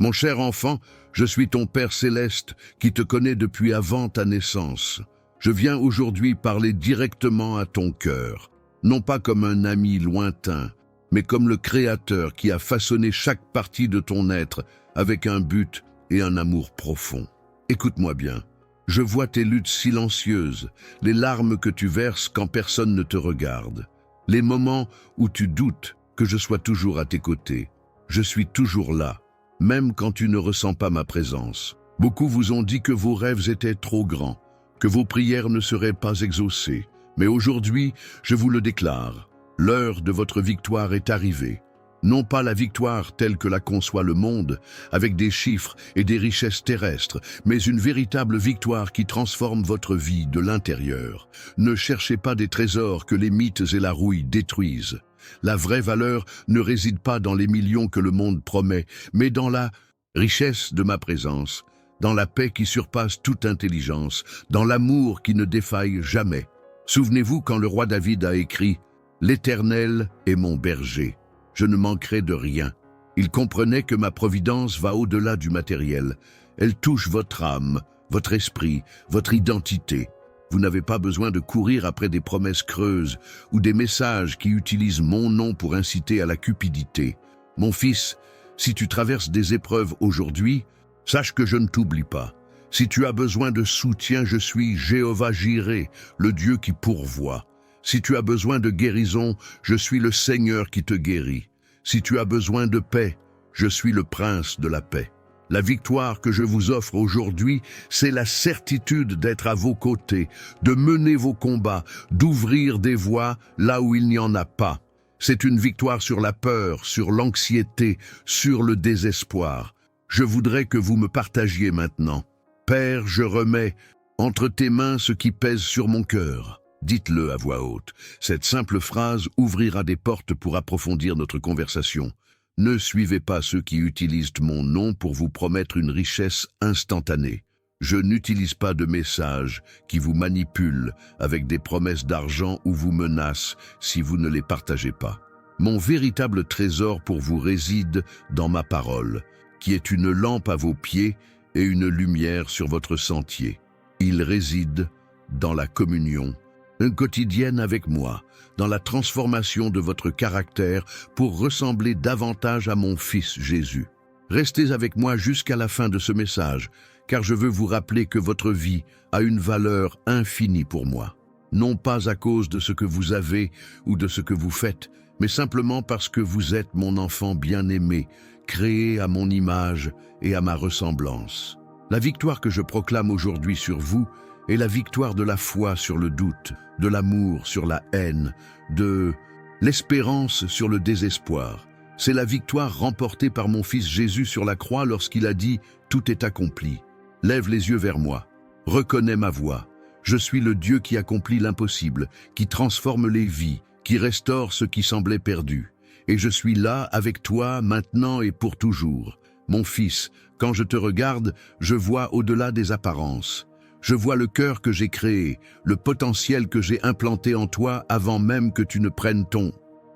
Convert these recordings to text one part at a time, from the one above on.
Mon cher enfant, je suis ton Père céleste qui te connaît depuis avant ta naissance. Je viens aujourd'hui parler directement à ton cœur, non pas comme un ami lointain, mais comme le Créateur qui a façonné chaque partie de ton être avec un but et un amour profond. Écoute-moi bien. Je vois tes luttes silencieuses, les larmes que tu verses quand personne ne te regarde, les moments où tu doutes que je sois toujours à tes côtés. Je suis toujours là, même quand tu ne ressens pas ma présence. Beaucoup vous ont dit que vos rêves étaient trop grands, que vos prières ne seraient pas exaucées. Mais aujourd'hui, je vous le déclare, l'heure de votre victoire est arrivée. Non pas la victoire telle que la conçoit le monde, avec des chiffres et des richesses terrestres, mais une véritable victoire qui transforme votre vie de l'intérieur. Ne cherchez pas des trésors que les mythes et la rouille détruisent. La vraie valeur ne réside pas dans les millions que le monde promet, mais dans la richesse de ma présence, dans la paix qui surpasse toute intelligence, dans l'amour qui ne défaille jamais. Souvenez-vous quand le roi David a écrit « L'Éternel est mon berger ». Je ne manquerai de rien. Il comprenait que ma providence va au-delà du matériel. Elle touche votre âme, votre esprit, votre identité. Vous n'avez pas besoin de courir après des promesses creuses ou des messages qui utilisent mon nom pour inciter à la cupidité. Mon fils, si tu traverses des épreuves aujourd'hui, sache que je ne t'oublie pas. Si tu as besoin de soutien, je suis Jéhovah Jireh, le Dieu qui pourvoit. Si tu as besoin de guérison, je suis le Seigneur qui te guérit. Si tu as besoin de paix, je suis le Prince de la paix. La victoire que je vous offre aujourd'hui, c'est la certitude d'être à vos côtés, de mener vos combats, d'ouvrir des voies là où il n'y en a pas. C'est une victoire sur la peur, sur l'anxiété, sur le désespoir. Je voudrais que vous me partagiez maintenant. Père, je remets entre tes mains ce qui pèse sur mon cœur. Dites-le à voix haute. Cette simple phrase ouvrira des portes pour approfondir notre conversation. Ne suivez pas ceux qui utilisent mon nom pour vous promettre une richesse instantanée. Je n'utilise pas de messages qui vous manipulent avec des promesses d'argent ou vous menacent si vous ne les partagez pas. Mon véritable trésor pour vous réside dans ma parole, qui est une lampe à vos pieds et une lumière sur votre sentier. Il réside dans la communion quotidienne avec moi, dans la transformation de votre caractère pour ressembler davantage à mon Fils Jésus. Restez avec moi jusqu'à la fin de ce message, car je veux vous rappeler que votre vie a une valeur infinie pour moi. Non pas à cause de ce que vous avez ou de ce que vous faites, mais simplement parce que vous êtes mon enfant bien-aimé, créé à mon image et à ma ressemblance. La victoire que je proclame aujourd'hui sur vous est la victoire de la foi sur le doute, de l'amour sur la haine, de l'espérance sur le désespoir. C'est la victoire remportée par mon Fils Jésus sur la croix lorsqu'il a dit « Tout est accompli ». Lève les yeux vers moi, reconnais ma voix. Je suis le Dieu qui accomplit l'impossible, qui transforme les vies, qui restaure ce qui semblait perdu. Et je suis là avec toi maintenant et pour toujours. Mon Fils, quand je te regarde, je vois au-delà des apparences. Je vois le cœur que j'ai créé, le potentiel que j'ai implanté en toi avant même que tu ne prennes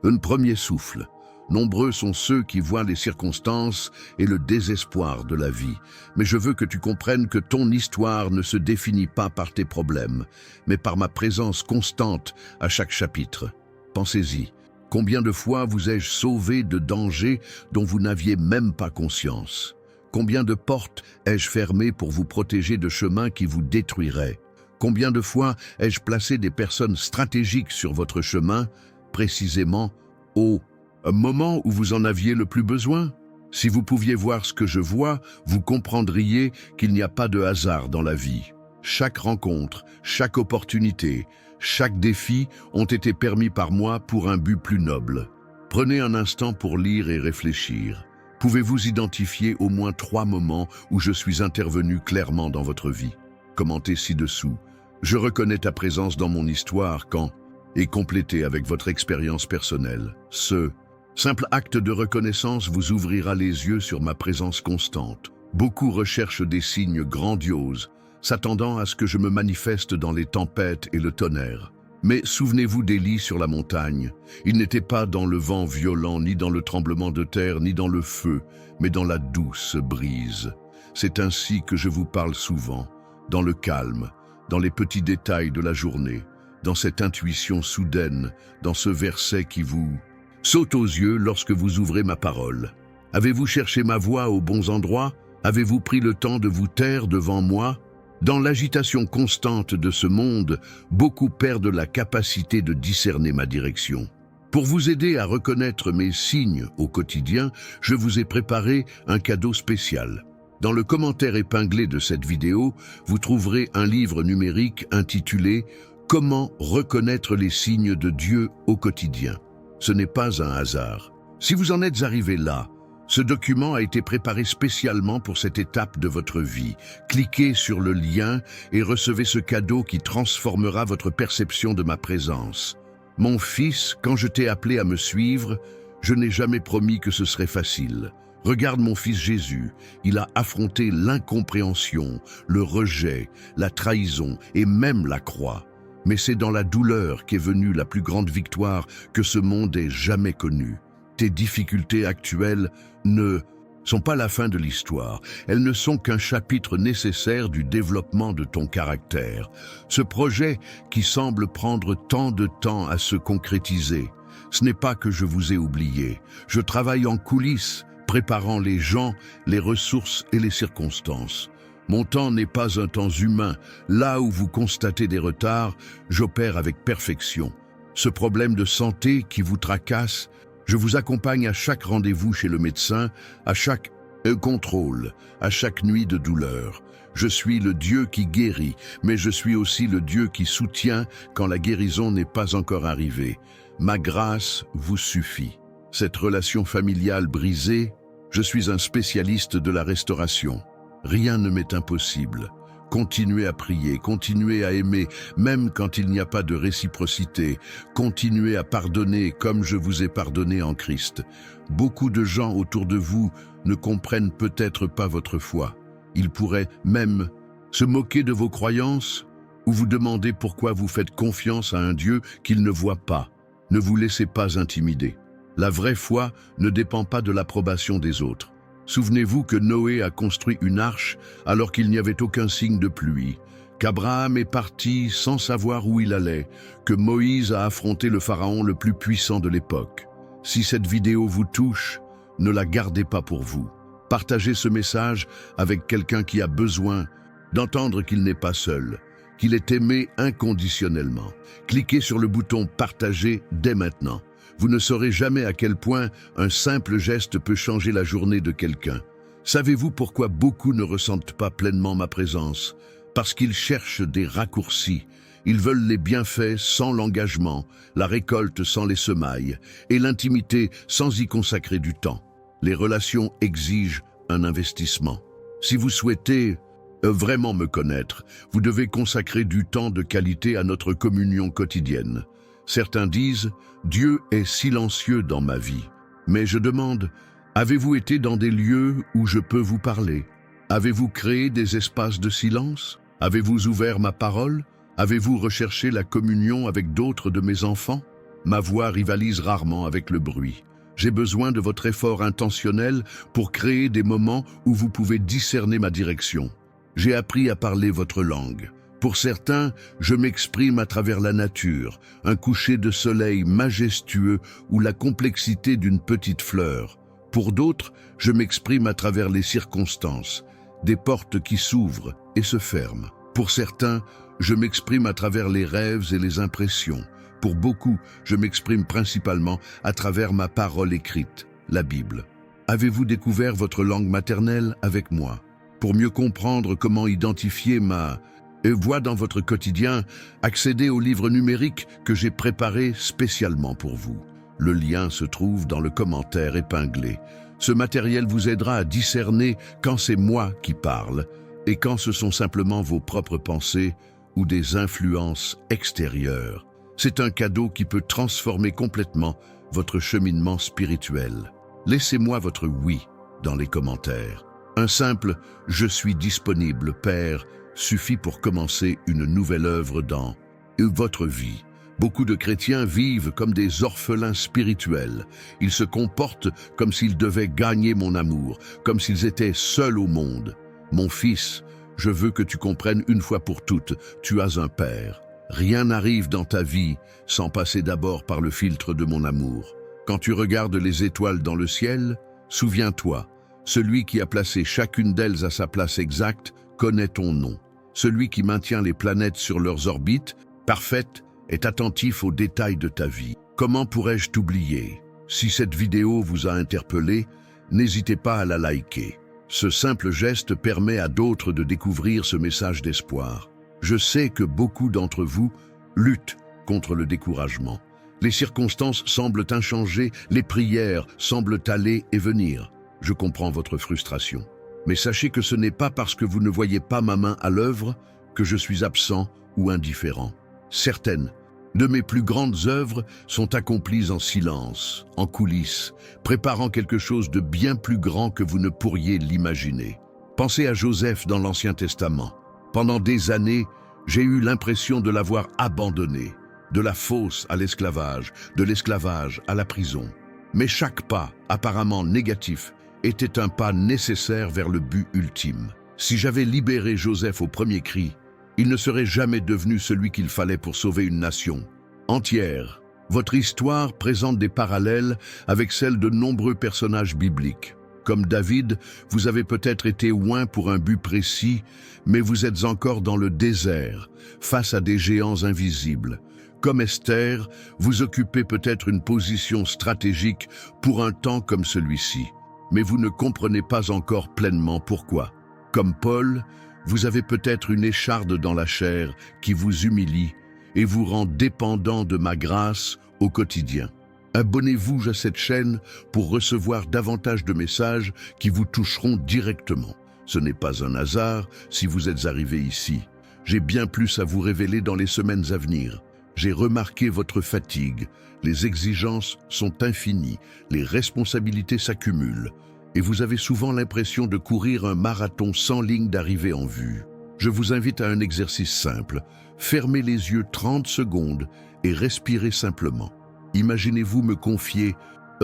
un premier souffle. Nombreux sont ceux qui voient les circonstances et le désespoir de la vie. Mais je veux que tu comprennes que ton histoire ne se définit pas par tes problèmes, mais par ma présence constante à chaque chapitre. Pensez-y. Combien de fois vous ai-je sauvé de dangers dont vous n'aviez même pas conscience? Combien de portes ai-je fermées pour vous protéger de chemins qui vous détruiraient? Combien de fois ai-je placé des personnes stratégiques sur votre chemin, précisément au moment où vous en aviez le plus besoin? Si vous pouviez voir ce que je vois, vous comprendriez qu'il n'y a pas de hasard dans la vie. Chaque rencontre, chaque opportunité, chaque défi ont été permis par moi pour un but plus noble. Prenez un instant pour lire et réfléchir. Pouvez-vous identifier au moins 3 moments où je suis intervenu clairement dans votre vie? Commentez ci-dessous. Je reconnais ta présence dans mon histoire quand, et complétez avec votre expérience personnelle. Ce simple acte de reconnaissance vous ouvrira les yeux sur ma présence constante. Beaucoup recherchent des signes grandioses, s'attendant à ce que je me manifeste dans les tempêtes et le tonnerre. Mais souvenez-vous d'Élie sur la montagne. Il n'était pas dans le vent violent, ni dans le tremblement de terre, ni dans le feu, mais dans la douce brise. C'est ainsi que je vous parle souvent, dans le calme, dans les petits détails de la journée, dans cette intuition soudaine, dans ce verset qui vous saute aux yeux lorsque vous ouvrez ma parole. Avez-vous cherché ma voix aux bons endroits? Avez-vous pris le temps de vous taire devant moi? Dans l'agitation constante de ce monde, beaucoup perdent la capacité de discerner ma direction. Pour vous aider à reconnaître mes signes au quotidien, je vous ai préparé un cadeau spécial. Dans le commentaire épinglé de cette vidéo, vous trouverez un livre numérique intitulé « Comment reconnaître les signes de Dieu au quotidien ». Ce n'est pas un hasard. Si vous en êtes arrivé là, ce document a été préparé spécialement pour cette étape de votre vie. Cliquez sur le lien et recevez ce cadeau qui transformera votre perception de ma présence. Mon fils, quand je t'ai appelé à me suivre, je n'ai jamais promis que ce serait facile. Regarde mon fils Jésus, il a affronté l'incompréhension, le rejet, la trahison et même la croix. Mais c'est dans la douleur qu'est venue la plus grande victoire que ce monde ait jamais connue. Tes difficultés actuelles ne sont pas la fin de l'histoire. Elles ne sont qu'un chapitre nécessaire du développement de ton caractère. Ce projet qui semble prendre tant de temps à se concrétiser, ce n'est pas que je vous ai oublié. Je travaille en coulisses, préparant les gens, les ressources et les circonstances. Mon temps n'est pas un temps humain. Là où vous constatez des retards, j'opère avec perfection. Ce problème de santé qui vous tracasse, je vous accompagne à chaque rendez-vous chez le médecin, à chaque contrôle, à chaque nuit de douleur. Je suis le Dieu qui guérit, mais je suis aussi le Dieu qui soutient quand la guérison n'est pas encore arrivée. Ma grâce vous suffit. Cette relation familiale brisée, je suis un spécialiste de la restauration. Rien ne m'est impossible. Continuez à prier, continuez à aimer, même quand il n'y a pas de réciprocité. Continuez à pardonner comme je vous ai pardonné en Christ. Beaucoup de gens autour de vous ne comprennent peut-être pas votre foi. Ils pourraient même se moquer de vos croyances ou vous demander pourquoi vous faites confiance à un Dieu qu'ils ne voient pas. Ne vous laissez pas intimider. La vraie foi ne dépend pas de l'approbation des autres. Souvenez-vous que Noé a construit une arche alors qu'il n'y avait aucun signe de pluie, qu'Abraham est parti sans savoir où il allait, que Moïse a affronté le pharaon le plus puissant de l'époque. Si cette vidéo vous touche, ne la gardez pas pour vous. Partagez ce message avec quelqu'un qui a besoin d'entendre qu'il n'est pas seul, qu'il est aimé inconditionnellement. Cliquez sur le bouton « Partager » dès maintenant. Vous ne saurez jamais à quel point un simple geste peut changer la journée de quelqu'un. Savez-vous pourquoi beaucoup ne ressentent pas pleinement ma présence? Parce qu'ils cherchent des raccourcis. Ils veulent les bienfaits sans l'engagement, la récolte sans les semailles, et l'intimité sans y consacrer du temps. Les relations exigent un investissement. Si vous souhaitez vraiment me connaître, vous devez consacrer du temps de qualité à notre communion quotidienne. Certains disent « Dieu est silencieux dans ma vie ». Mais je demande « Avez-vous été dans des lieux où je peux vous parler? Avez-vous créé des espaces de silence? Avez-vous ouvert ma parole? Avez-vous recherché la communion avec d'autres de mes enfants? Ma voix rivalise rarement avec le bruit. J'ai besoin de votre effort intentionnel pour créer des moments où vous pouvez discerner ma direction. J'ai appris à parler votre langue. Pour certains, je m'exprime à travers la nature, un coucher de soleil majestueux ou la complexité d'une petite fleur. Pour d'autres, je m'exprime à travers les circonstances, des portes qui s'ouvrent et se ferment. Pour certains, je m'exprime à travers les rêves et les impressions. Pour beaucoup, je m'exprime principalement à travers ma parole écrite, la Bible. Avez-vous découvert votre langue maternelle avec moi? Pour mieux comprendre comment identifier ma voix dans votre quotidien, accédez au livre numérique que j'ai préparé spécialement pour vous. Le lien se trouve dans le commentaire épinglé. Ce matériel vous aidera à discerner quand c'est moi qui parle et quand ce sont simplement vos propres pensées ou des influences extérieures. C'est un cadeau qui peut transformer complètement votre cheminement spirituel. Laissez-moi votre oui dans les commentaires. Un simple « Je suis disponible, Père » suffit pour commencer une nouvelle œuvre dans votre vie. Beaucoup de chrétiens vivent comme des orphelins spirituels. Ils se comportent comme s'ils devaient gagner mon amour, comme s'ils étaient seuls au monde. Mon fils, je veux que tu comprennes une fois pour toutes, tu as un père. Rien n'arrive dans ta vie sans passer d'abord par le filtre de mon amour. Quand tu regardes les étoiles dans le ciel, souviens-toi, celui qui a placé chacune d'elles à sa place exacte connaît ton nom. Celui qui maintient les planètes sur leurs orbites, parfaites, est attentif aux détails de ta vie. Comment pourrais-je t'oublier? Si cette vidéo vous a interpellé, n'hésitez pas à la liker. Ce simple geste permet à d'autres de découvrir ce message d'espoir. Je sais que beaucoup d'entre vous luttent contre le découragement. Les circonstances semblent inchangées, les prières semblent aller et venir. Je comprends votre frustration. Mais sachez que ce n'est pas parce que vous ne voyez pas ma main à l'œuvre que je suis absent ou indifférent. Certaines de mes plus grandes œuvres sont accomplies en silence, en coulisses, préparant quelque chose de bien plus grand que vous ne pourriez l'imaginer. Pensez à Joseph dans l'Ancien Testament. Pendant des années, j'ai eu l'impression de l'avoir abandonné, de la fosse à l'esclavage, de l'esclavage à la prison. Mais chaque pas, apparemment négatif, était un pas nécessaire vers le but ultime. Si j'avais libéré Joseph au premier cri, il ne serait jamais devenu celui qu'il fallait pour sauver une nation entière. Votre histoire présente des parallèles avec celle de nombreux personnages bibliques. Comme David, vous avez peut-être été oint pour un but précis, mais vous êtes encore dans le désert, face à des géants invisibles. Comme Esther, vous occupez peut-être une position stratégique pour un temps comme celui-ci, mais vous ne comprenez pas encore pleinement pourquoi. Comme Paul, vous avez peut-être une écharde dans la chair qui vous humilie et vous rend dépendant de ma grâce au quotidien. Abonnez-vous à cette chaîne pour recevoir davantage de messages qui vous toucheront directement. Ce n'est pas un hasard si vous êtes arrivé ici. J'ai bien plus à vous révéler dans les semaines à venir. J'ai remarqué votre fatigue. Les exigences sont infinies, les responsabilités s'accumulent. Et vous avez souvent l'impression de courir un marathon sans ligne d'arrivée en vue. Je vous invite à un exercice simple. Fermez les yeux 30 secondes et respirez simplement. Imaginez-vous me confier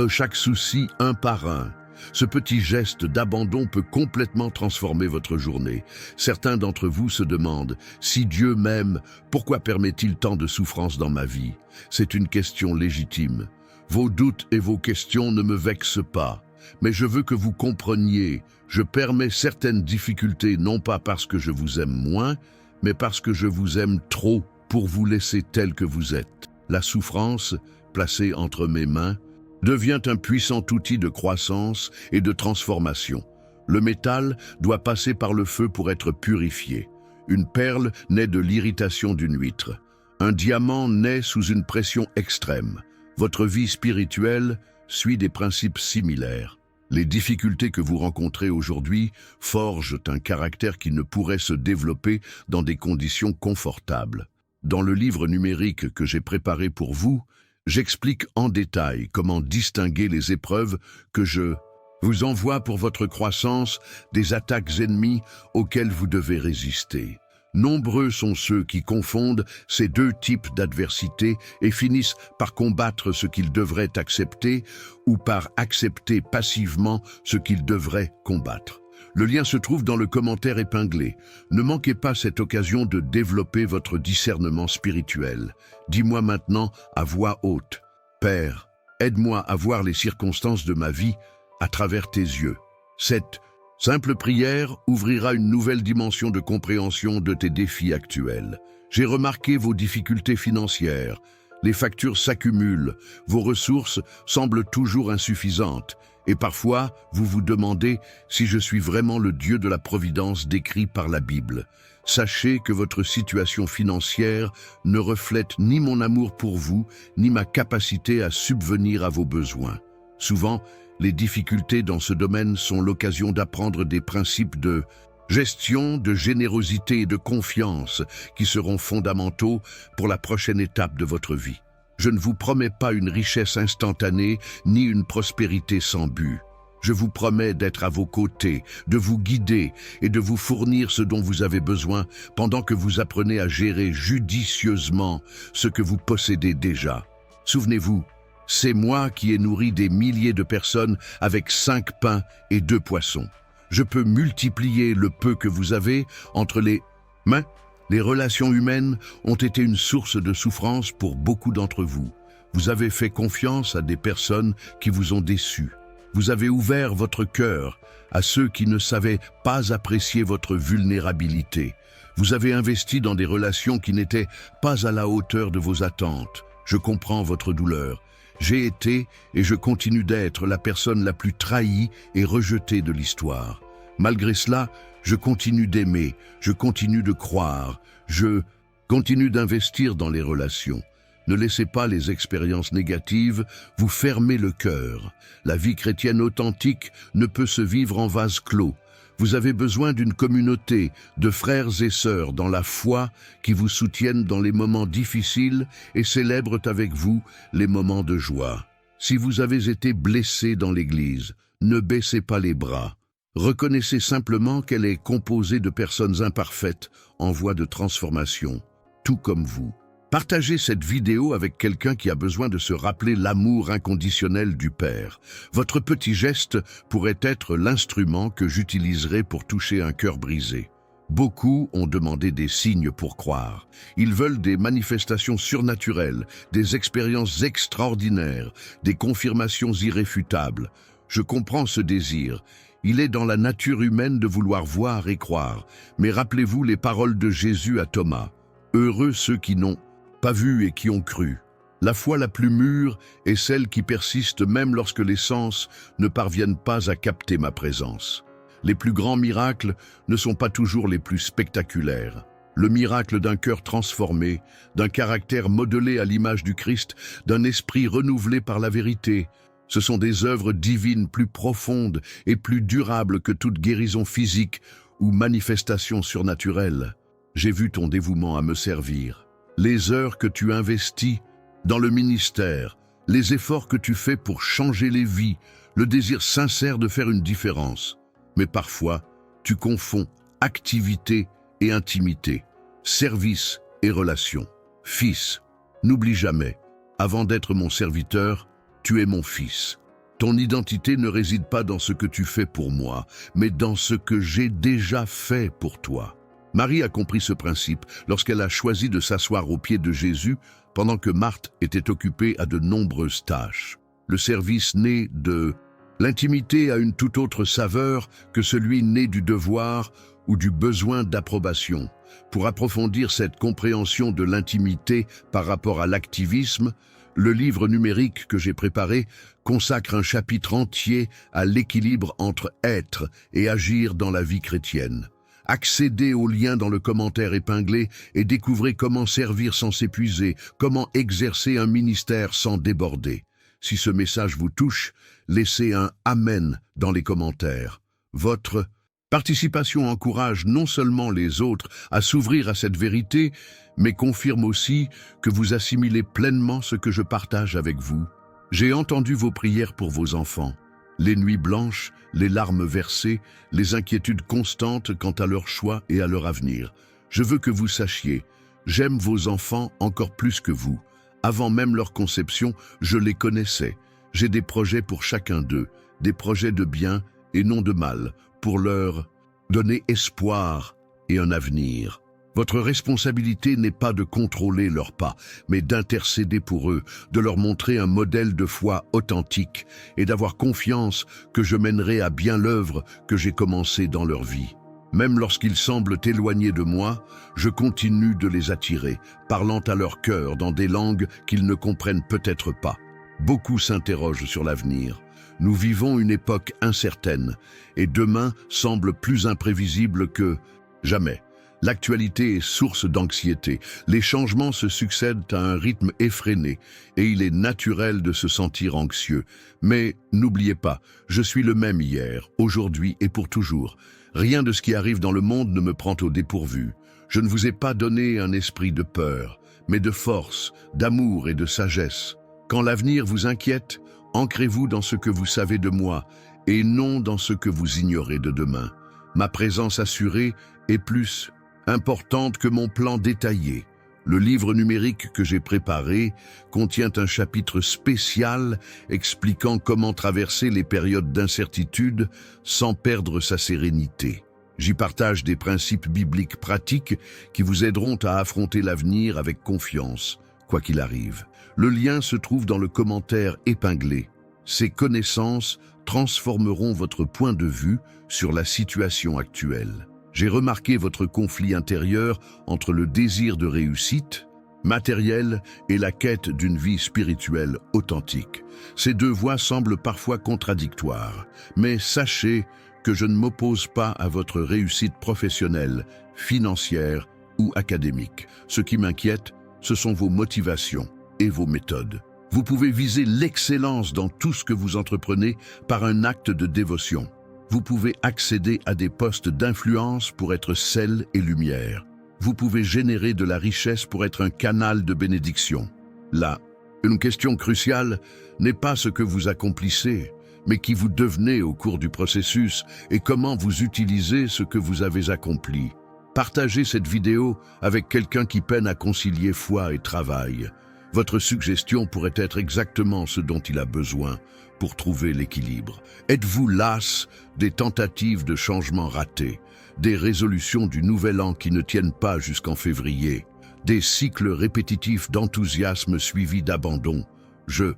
chaque souci un par un. Ce petit geste d'abandon peut complètement transformer votre journée. Certains d'entre vous se demandent « Si Dieu m'aime, pourquoi permet-il tant de souffrance dans ma vie ?» C'est une question légitime. Vos doutes et vos questions ne me vexent pas. Mais je veux que vous compreniez, je permets certaines difficultés non pas parce que je vous aime moins, mais parce que je vous aime trop pour vous laisser tel que vous êtes. La souffrance, placée entre mes mains, devient un puissant outil de croissance et de transformation. Le métal doit passer par le feu pour être purifié. Une perle naît de l'irritation d'une huître. Un diamant naît sous une pression extrême. Votre vie spirituelle suit des principes similaires. Les difficultés que vous rencontrez aujourd'hui forgent un caractère qui ne pourrait se développer dans des conditions confortables. Dans le livre numérique que j'ai préparé pour vous, j'explique en détail comment distinguer les épreuves que je vous envoie pour votre croissance des attaques ennemies auxquelles vous devez résister. Nombreux sont ceux qui confondent ces deux types d'adversité et finissent par combattre ce qu'ils devraient accepter ou par accepter passivement ce qu'ils devraient combattre. Le lien se trouve dans le commentaire épinglé. Ne manquez pas cette occasion de développer votre discernement spirituel. Dis-moi maintenant à voix haute, « Père, aide-moi à voir les circonstances de ma vie à travers tes yeux. » Cette simple prière ouvrira une nouvelle dimension de compréhension de tes défis actuels. J'ai remarqué vos difficultés financières. Les factures s'accumulent, vos ressources semblent toujours insuffisantes. Et parfois, vous vous demandez si je suis vraiment le Dieu de la providence décrit par la Bible. Sachez que votre situation financière ne reflète ni mon amour pour vous, ni ma capacité à subvenir à vos besoins. Souvent, les difficultés dans ce domaine sont l'occasion d'apprendre des principes de gestion, de générosité et de confiance qui seront fondamentaux pour la prochaine étape de votre vie. Je ne vous promets pas une richesse instantanée ni une prospérité sans but. Je vous promets d'être à vos côtés, de vous guider et de vous fournir ce dont vous avez besoin pendant que vous apprenez à gérer judicieusement ce que vous possédez déjà. Souvenez-vous, c'est moi qui ai nourri des milliers de personnes avec 5 pains et 2 poissons. Je peux multiplier le peu que vous avez entre les mains. Les relations humaines ont été une source de souffrance pour beaucoup d'entre vous. Vous avez fait confiance à des personnes qui vous ont déçus. Vous avez ouvert votre cœur à ceux qui ne savaient pas apprécier votre vulnérabilité. Vous avez investi dans des relations qui n'étaient pas à la hauteur de vos attentes. Je comprends votre douleur. J'ai été et je continue d'être la personne la plus trahie et rejetée de l'histoire. Malgré cela, je continue d'aimer, je continue de croire, je continue d'investir dans les relations. Ne laissez pas les expériences négatives vous fermer le cœur. La vie chrétienne authentique ne peut se vivre en vase clos. Vous avez besoin d'une communauté de frères et sœurs dans la foi qui vous soutiennent dans les moments difficiles et célèbrent avec vous les moments de joie. Si vous avez été blessé dans l'Église, ne baissez pas les bras. Reconnaissez simplement qu'elle est composée de personnes imparfaites en voie de transformation, tout comme vous. Partagez cette vidéo avec quelqu'un qui a besoin de se rappeler l'amour inconditionnel du Père. Votre petit geste pourrait être l'instrument que j'utiliserai pour toucher un cœur brisé. Beaucoup ont demandé des signes pour croire. Ils veulent des manifestations surnaturelles, des expériences extraordinaires, des confirmations irréfutables. Je comprends ce désir. Il est dans la nature humaine de vouloir voir et croire. Mais rappelez-vous les paroles de Jésus à Thomas. « Heureux ceux qui n'ont pas vu et qui ont cru. La foi la plus mûre est celle qui persiste même lorsque les sens ne parviennent pas à capter ma présence. Les plus grands miracles ne sont pas toujours les plus spectaculaires. Le miracle d'un cœur transformé, d'un caractère modelé à l'image du Christ, d'un esprit renouvelé par la vérité, ce sont des œuvres divines plus profondes et plus durables que toute guérison physique ou manifestation surnaturelle. J'ai vu ton dévouement à me servir. Les heures que tu investis dans le ministère, les efforts que tu fais pour changer les vies, le désir sincère de faire une différence. Mais parfois, tu confonds activité et intimité, service et relation. Fils, n'oublie jamais, avant d'être mon serviteur, tu es mon fils. Ton identité ne réside pas dans ce que tu fais pour moi, mais dans ce que j'ai déjà fait pour toi. Marie a compris ce principe lorsqu'elle a choisi de s'asseoir aux pieds de Jésus pendant que Marthe était occupée à de nombreuses tâches. Le service né de l'intimité a une toute autre saveur que celui né du devoir ou du besoin d'approbation. Pour approfondir cette compréhension de l'intimité par rapport à l'activisme, le livre numérique que j'ai préparé consacre un chapitre entier à l'équilibre entre être et agir dans la vie chrétienne. Accédez au lien dans le commentaire épinglé et découvrez comment servir sans s'épuiser, comment exercer un ministère sans déborder. Si ce message vous touche, laissez un « Amen » dans les commentaires. Votre participation encourage non seulement les autres à s'ouvrir à cette vérité, mais confirme aussi que vous assimilez pleinement ce que je partage avec vous. J'ai entendu vos prières pour vos enfants. Les nuits blanches, les larmes versées, les inquiétudes constantes quant à leur choix et à leur avenir. Je veux que vous sachiez, j'aime vos enfants encore plus que vous. Avant même leur conception, je les connaissais. J'ai des projets pour chacun d'eux, des projets de bien et non de mal, pour leur donner espoir et un avenir. Votre responsabilité n'est pas de contrôler leurs pas, mais d'intercéder pour eux, de leur montrer un modèle de foi authentique et d'avoir confiance que je mènerai à bien l'œuvre que j'ai commencée dans leur vie. Même lorsqu'ils semblent éloignés de moi, je continue de les attirer, parlant à leur cœur dans des langues qu'ils ne comprennent peut-être pas. Beaucoup s'interrogent sur l'avenir. Nous vivons une époque incertaine, et demain semble plus imprévisible que jamais. L'actualité est source d'anxiété. Les changements se succèdent à un rythme effréné et il est naturel de se sentir anxieux. Mais n'oubliez pas, je suis le même hier, aujourd'hui et pour toujours. Rien de ce qui arrive dans le monde ne me prend au dépourvu. Je ne vous ai pas donné un esprit de peur, mais de force, d'amour et de sagesse. Quand l'avenir vous inquiète, ancrez-vous dans ce que vous savez de moi et non dans ce que vous ignorez de demain. Ma présence assurée est plus importante que mon plan détaillé. Le livre numérique que j'ai préparé contient un chapitre spécial expliquant comment traverser les périodes d'incertitude sans perdre sa sérénité. J'y partage des principes bibliques pratiques qui vous aideront à affronter l'avenir avec confiance, quoi qu'il arrive. Le lien se trouve dans le commentaire épinglé. Ces connaissances transformeront votre point de vue sur la situation actuelle. J'ai remarqué votre conflit intérieur entre le désir de réussite matérielle et la quête d'une vie spirituelle authentique. Ces deux voies semblent parfois contradictoires, mais sachez que je ne m'oppose pas à votre réussite professionnelle, financière ou académique. Ce qui m'inquiète, ce sont vos motivations et vos méthodes. Vous pouvez viser l'excellence dans tout ce que vous entreprenez par un acte de dévotion. Vous pouvez accéder à des postes d'influence pour être sel et lumière. Vous pouvez générer de la richesse pour être un canal de bénédiction. Là, une question cruciale n'est pas ce que vous accomplissez, mais qui vous devenez au cours du processus et comment vous utilisez ce que vous avez accompli. Partagez cette vidéo avec quelqu'un qui peine à concilier foi et travail. Votre suggestion pourrait être exactement ce dont il a besoin pour trouver l'équilibre. Êtes-vous las des tentatives de changement ratées, des résolutions du nouvel an qui ne tiennent pas jusqu'en février, des cycles répétitifs d'enthousiasme suivis d'abandon? Je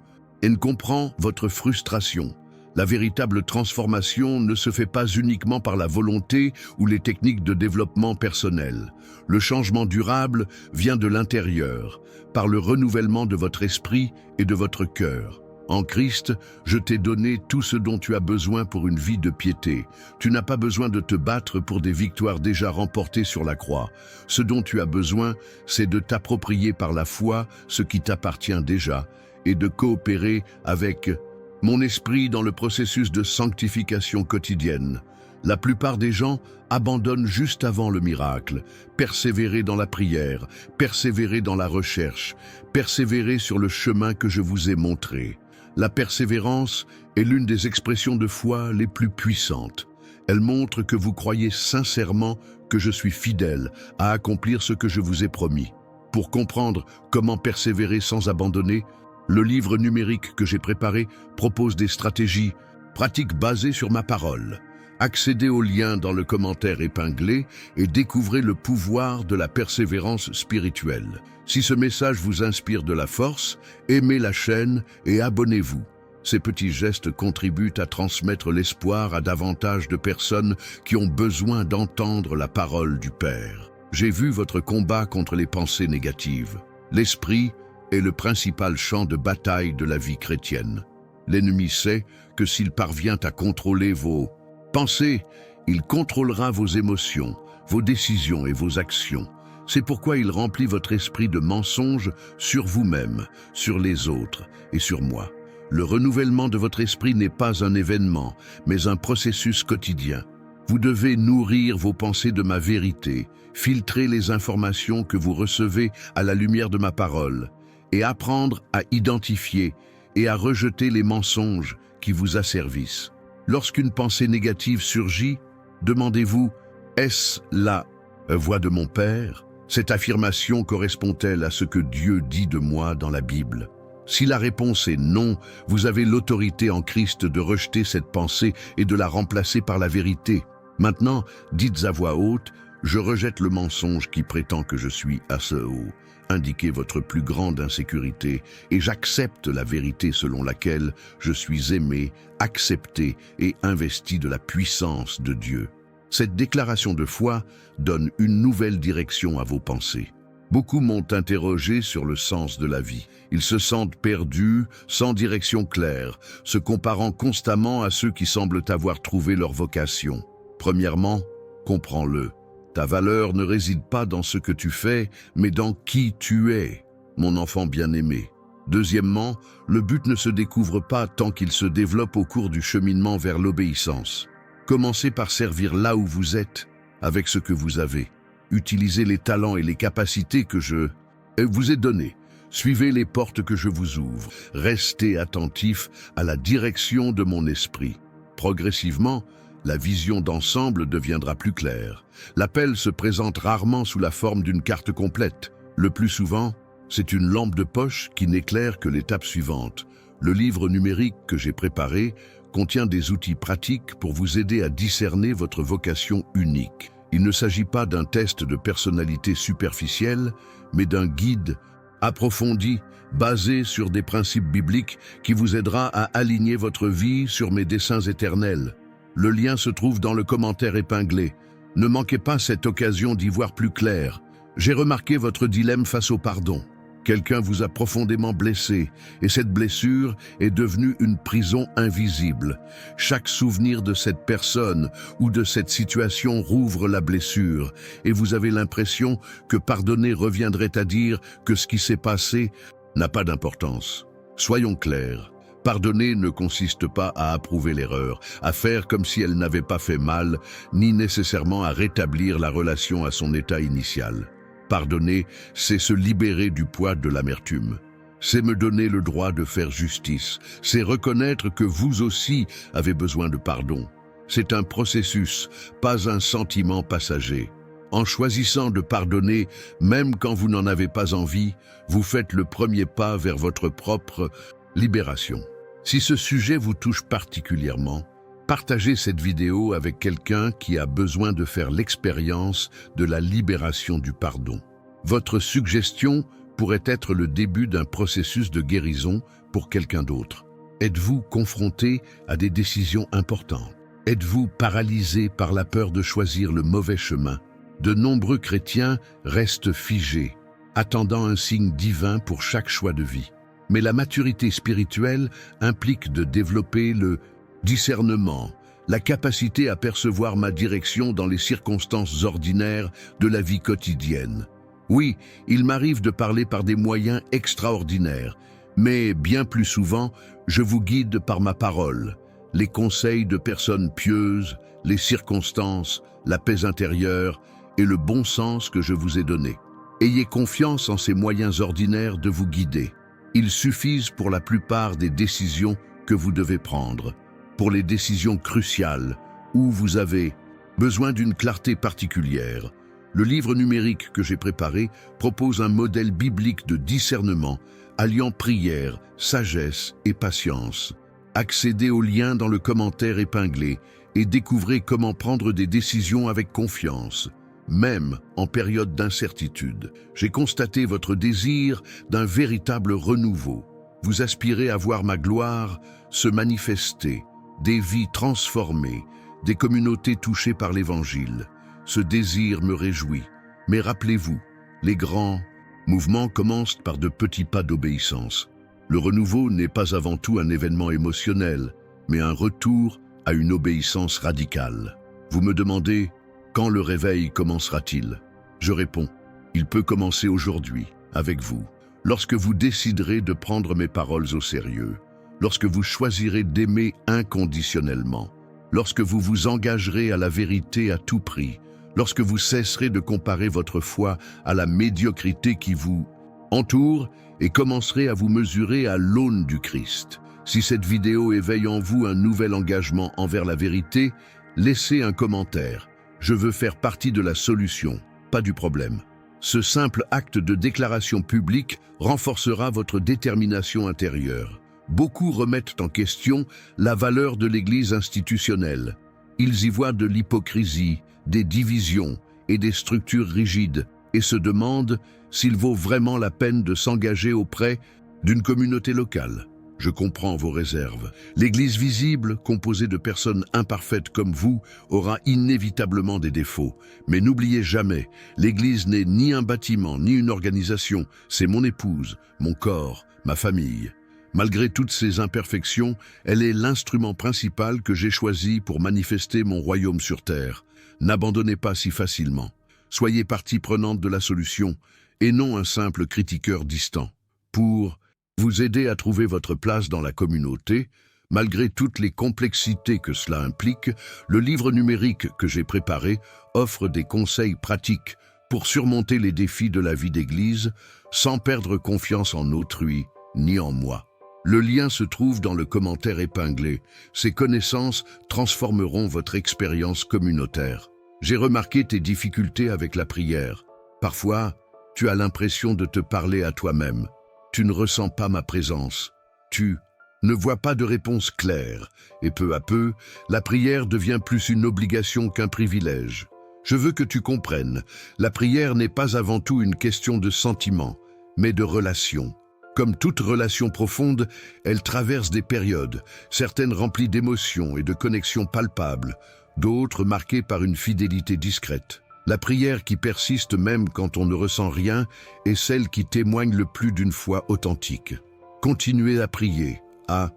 comprends votre frustration. La véritable transformation ne se fait pas uniquement par la volonté ou les techniques de développement personnel. Le changement durable vient de l'intérieur, par le renouvellement de votre esprit et de votre cœur. En Christ, je t'ai donné tout ce dont tu as besoin pour une vie de piété. Tu n'as pas besoin de te battre pour des victoires déjà remportées sur la croix. Ce dont tu as besoin, c'est de t'approprier par la foi ce qui t'appartient déjà et de coopérer avec mon esprit dans le processus de sanctification quotidienne. La plupart des gens abandonnent juste avant le miracle. Persévérez dans la prière, persévérez dans la recherche, persévérez sur le chemin que je vous ai montré. La persévérance est l'une des expressions de foi les plus puissantes. Elle montre que vous croyez sincèrement que je suis fidèle à accomplir ce que je vous ai promis. Pour comprendre comment persévérer sans abandonner, le livre numérique que j'ai préparé propose des stratégies pratiques basées sur ma parole. Accédez au lien dans le commentaire épinglé et découvrez le pouvoir de la persévérance spirituelle. Si ce message vous inspire de la force, aimez la chaîne et abonnez-vous. Ces petits gestes contribuent à transmettre l'espoir à davantage de personnes qui ont besoin d'entendre la parole du Père. J'ai vu votre combat contre les pensées négatives. L'esprit est le principal champ de bataille de la vie chrétienne. L'ennemi sait que s'il parvient à contrôler vos pensées, il contrôlera vos émotions, vos décisions et vos actions. C'est pourquoi il remplit votre esprit de mensonges sur vous-même, sur les autres et sur moi. Le renouvellement de votre esprit n'est pas un événement, mais un processus quotidien. Vous devez nourrir vos pensées de ma vérité, filtrer les informations que vous recevez à la lumière de ma parole, et apprendre à identifier et à rejeter les mensonges qui vous asservissent. Lorsqu'une pensée négative surgit, demandez-vous, est-ce la voix de mon Père? Cette affirmation correspond-elle à ce que Dieu dit de moi dans la Bible? Si la réponse est non, vous avez l'autorité en Christ de rejeter cette pensée et de la remplacer par la vérité. Maintenant, dites à voix haute, je rejette le mensonge qui prétend que je suis assez haut. Indiquez votre plus grande insécurité et j'accepte la vérité selon laquelle je suis aimé, accepté et investi de la puissance de Dieu. Cette déclaration de foi donne une nouvelle direction à vos pensées. Beaucoup m'ont interrogé sur le sens de la vie. Ils se sentent perdus, sans direction claire, se comparant constamment à ceux qui semblent avoir trouvé leur vocation. Premièrement, comprends-le. Ta valeur ne réside pas dans ce que tu fais, mais dans qui tu es, mon enfant bien-aimé. Deuxièmement, le but ne se découvre pas tant qu'il se développe au cours du cheminement vers l'obéissance. Commencez par servir là où vous êtes, avec ce que vous avez. Utilisez les talents et les capacités que je vous ai donnés. Suivez les portes que je vous ouvre. Restez attentif à la direction de mon esprit. Progressivement, la vision d'ensemble deviendra plus claire. L'appel se présente rarement sous la forme d'une carte complète. Le plus souvent, c'est une lampe de poche qui n'éclaire que l'étape suivante. Le livre numérique que j'ai préparé contient des outils pratiques pour vous aider à discerner votre vocation unique. Il ne s'agit pas d'un test de personnalité superficielle, mais d'un guide approfondi, basé sur des principes bibliques qui vous aidera à aligner votre vie sur mes desseins éternels. Le lien se trouve dans le commentaire épinglé. Ne manquez pas cette occasion d'y voir plus clair. J'ai remarqué votre dilemme face au pardon. Quelqu'un vous a profondément blessé, et cette blessure est devenue une prison invisible. Chaque souvenir de cette personne ou de cette situation rouvre la blessure, et vous avez l'impression que pardonner reviendrait à dire que ce qui s'est passé n'a pas d'importance. Soyons clairs, pardonner ne consiste pas à approuver l'erreur, à faire comme si elle n'avait pas fait mal, ni nécessairement à rétablir la relation à son état initial. Pardonner, c'est se libérer du poids de l'amertume. C'est me donner le droit de faire justice. C'est reconnaître que vous aussi avez besoin de pardon. C'est un processus, pas un sentiment passager. En choisissant de pardonner, même quand vous n'en avez pas envie, vous faites le premier pas vers votre propre libération. Si ce sujet vous touche particulièrement, partagez cette vidéo avec quelqu'un qui a besoin de faire l'expérience de la libération du pardon. Votre suggestion pourrait être le début d'un processus de guérison pour quelqu'un d'autre. Êtes-vous confronté à des décisions importantes? Êtes-vous paralysé par la peur de choisir le mauvais chemin? De nombreux chrétiens restent figés, attendant un signe divin pour chaque choix de vie. Mais la maturité spirituelle implique de développer le discernement, la capacité à percevoir ma direction dans les circonstances ordinaires de la vie quotidienne. Oui, il m'arrive de parler par des moyens extraordinaires, mais bien plus souvent, je vous guide par ma parole, les conseils de personnes pieuses, les circonstances, la paix intérieure et le bon sens que je vous ai donné. Ayez confiance en ces moyens ordinaires de vous guider. Ils suffisent pour la plupart des décisions que vous devez prendre. Pour les décisions cruciales, où vous avez besoin d'une clarté particulière, le livre numérique que j'ai préparé propose un modèle biblique de discernement, alliant prière, sagesse et patience. Accédez au lien dans le commentaire épinglé et découvrez comment prendre des décisions avec confiance. Même en période d'incertitude, j'ai constaté votre désir d'un véritable renouveau. Vous aspirez à voir ma gloire se manifester, des vies transformées, des communautés touchées par l'Évangile. Ce désir me réjouit. Mais rappelez-vous, les grands mouvements commencent par de petits pas d'obéissance. Le renouveau n'est pas avant tout un événement émotionnel, mais un retour à une obéissance radicale. Vous me demandez, quand le réveil commencera-t-il? Je réponds, il peut commencer aujourd'hui, avec vous. Lorsque vous déciderez de prendre mes paroles au sérieux, lorsque vous choisirez d'aimer inconditionnellement, lorsque vous vous engagerez à la vérité à tout prix, lorsque vous cesserez de comparer votre foi à la médiocrité qui vous entoure et commencerez à vous mesurer à l'aune du Christ. Si cette vidéo éveille en vous un nouvel engagement envers la vérité, laissez un commentaire. Je veux faire partie de la solution, pas du problème. Ce simple acte de déclaration publique renforcera votre détermination intérieure. Beaucoup remettent en question la valeur de l'Église institutionnelle. Ils y voient de l'hypocrisie, des divisions et des structures rigides et se demandent s'il vaut vraiment la peine de s'engager auprès d'une communauté locale. Je comprends vos réserves. L'Église visible, composée de personnes imparfaites comme vous, aura inévitablement des défauts. Mais n'oubliez jamais, l'Église n'est ni un bâtiment, ni une organisation. C'est mon épouse, mon corps, ma famille. Malgré toutes ces imperfections, elle est l'instrument principal que j'ai choisi pour manifester mon royaume sur terre. N'abandonnez pas si facilement. Soyez partie prenante de la solution, et non un simple critiqueur distant. Pour vous aider à trouver votre place dans la communauté, malgré toutes les complexités que cela implique, le livre numérique que j'ai préparé offre des conseils pratiques pour surmonter les défis de la vie d'église sans perdre confiance en autrui ni en moi. Le lien se trouve dans le commentaire épinglé. Ces connaissances transformeront votre expérience communautaire. J'ai remarqué tes difficultés avec la prière. Parfois, tu as l'impression de te parler à toi-même. Tu ne ressens pas ma présence. Tu ne vois pas de réponse claire. Et peu à peu, la prière devient plus une obligation qu'un privilège. Je veux que tu comprennes, la prière n'est pas avant tout une question de sentiment, mais de relation. Comme toute relation profonde, elle traverse des périodes, certaines remplies d'émotions et de connexions palpables, d'autres marquées par une fidélité discrète. La prière qui persiste même quand on ne ressent rien est celle qui témoigne le plus d'une foi authentique. Continuez à prier, à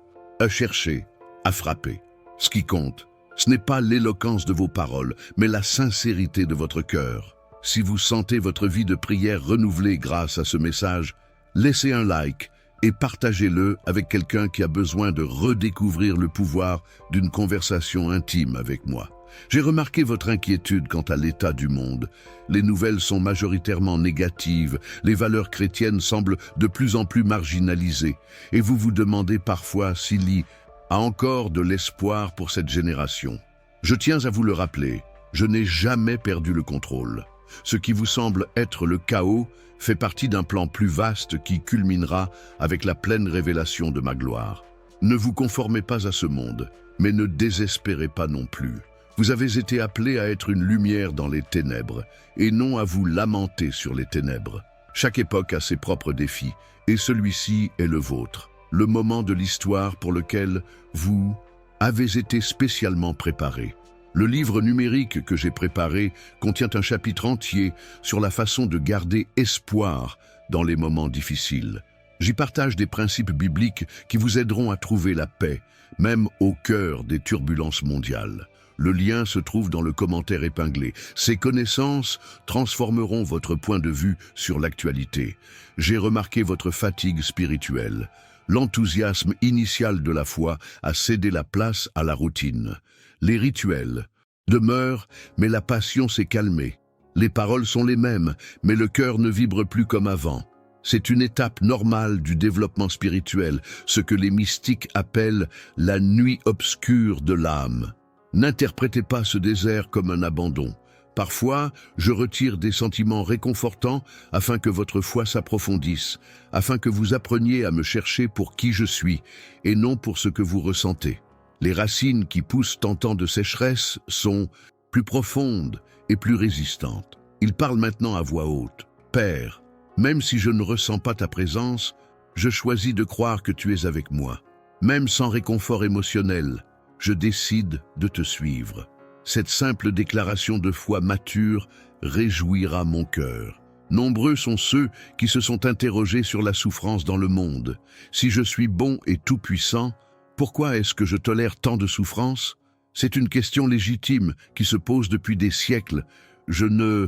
chercher, à frapper. Ce qui compte, ce n'est pas l'éloquence de vos paroles, mais la sincérité de votre cœur. Si vous sentez votre vie de prière renouvelée grâce à ce message, laissez un like et partagez-le avec quelqu'un qui a besoin de redécouvrir le pouvoir d'une conversation intime avec moi. J'ai remarqué votre inquiétude quant à l'état du monde. Les nouvelles sont majoritairement négatives, les valeurs chrétiennes semblent de plus en plus marginalisées, et vous vous demandez parfois s'il y a encore de l'espoir pour cette génération. Je tiens à vous le rappeler, je n'ai jamais perdu le contrôle. Ce qui vous semble être le chaos fait partie d'un plan plus vaste qui culminera avec la pleine révélation de ma gloire. Ne vous conformez pas à ce monde, mais ne désespérez pas non plus. Vous avez été appelés à être une lumière dans les ténèbres, et non à vous lamenter sur les ténèbres. Chaque époque a ses propres défis, et celui-ci est le vôtre. Le moment de l'histoire pour lequel vous avez été spécialement préparé. Le livre numérique que j'ai préparé contient un chapitre entier sur la façon de garder espoir dans les moments difficiles. J'y partage des principes bibliques qui vous aideront à trouver la paix, même au cœur des turbulences mondiales. Le lien se trouve dans le commentaire épinglé. Ces connaissances transformeront votre point de vue sur l'actualité. J'ai remarqué votre fatigue spirituelle. L'enthousiasme initial de la foi a cédé la place à la routine. Les rituels demeurent, mais la passion s'est calmée. Les paroles sont les mêmes, mais le cœur ne vibre plus comme avant. C'est une étape normale du développement spirituel, ce que les mystiques appellent la nuit obscure de l'âme. N'interprétez pas ce désert comme un abandon. Parfois, je retire des sentiments réconfortants afin que votre foi s'approfondisse, afin que vous appreniez à me chercher pour qui je suis et non pour ce que vous ressentez. Les racines qui poussent en temps de sécheresse sont plus profondes et plus résistantes. Il parle maintenant à voix haute. Père, même si je ne ressens pas ta présence, je choisis de croire que tu es avec moi. Même sans réconfort émotionnel, je décide de te suivre. Cette simple déclaration de foi mature réjouira mon cœur. Nombreux sont ceux qui se sont interrogés sur la souffrance dans le monde. Si je suis bon et tout-puissant, pourquoi est-ce que je tolère tant de souffrance? C'est une question légitime qui se pose depuis des siècles. Je ne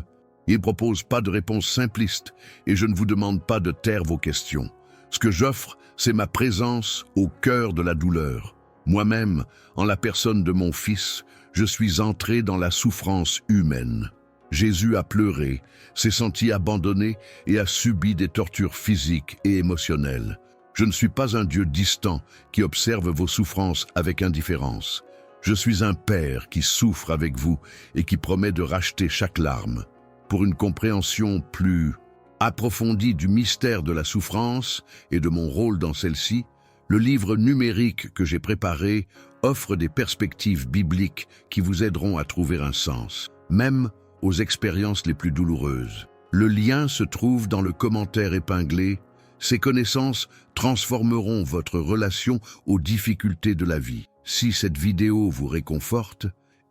propose pas de réponse simpliste et je ne vous demande pas de taire vos questions. Ce que j'offre, c'est ma présence au cœur de la douleur. Moi-même, en la personne de mon Fils, je suis entré dans la souffrance humaine. Jésus a pleuré, s'est senti abandonné et a subi des tortures physiques et émotionnelles. Je ne suis pas un Dieu distant qui observe vos souffrances avec indifférence. Je suis un Père qui souffre avec vous et qui promet de racheter chaque larme. Pour une compréhension plus approfondie du mystère de la souffrance et de mon rôle dans celle-ci, le livre numérique que j'ai préparé offre des perspectives bibliques qui vous aideront à trouver un sens, même aux expériences les plus douloureuses. Le lien se trouve dans le commentaire épinglé. Ces connaissances transformeront votre relation aux difficultés de la vie. Si cette vidéo vous réconforte,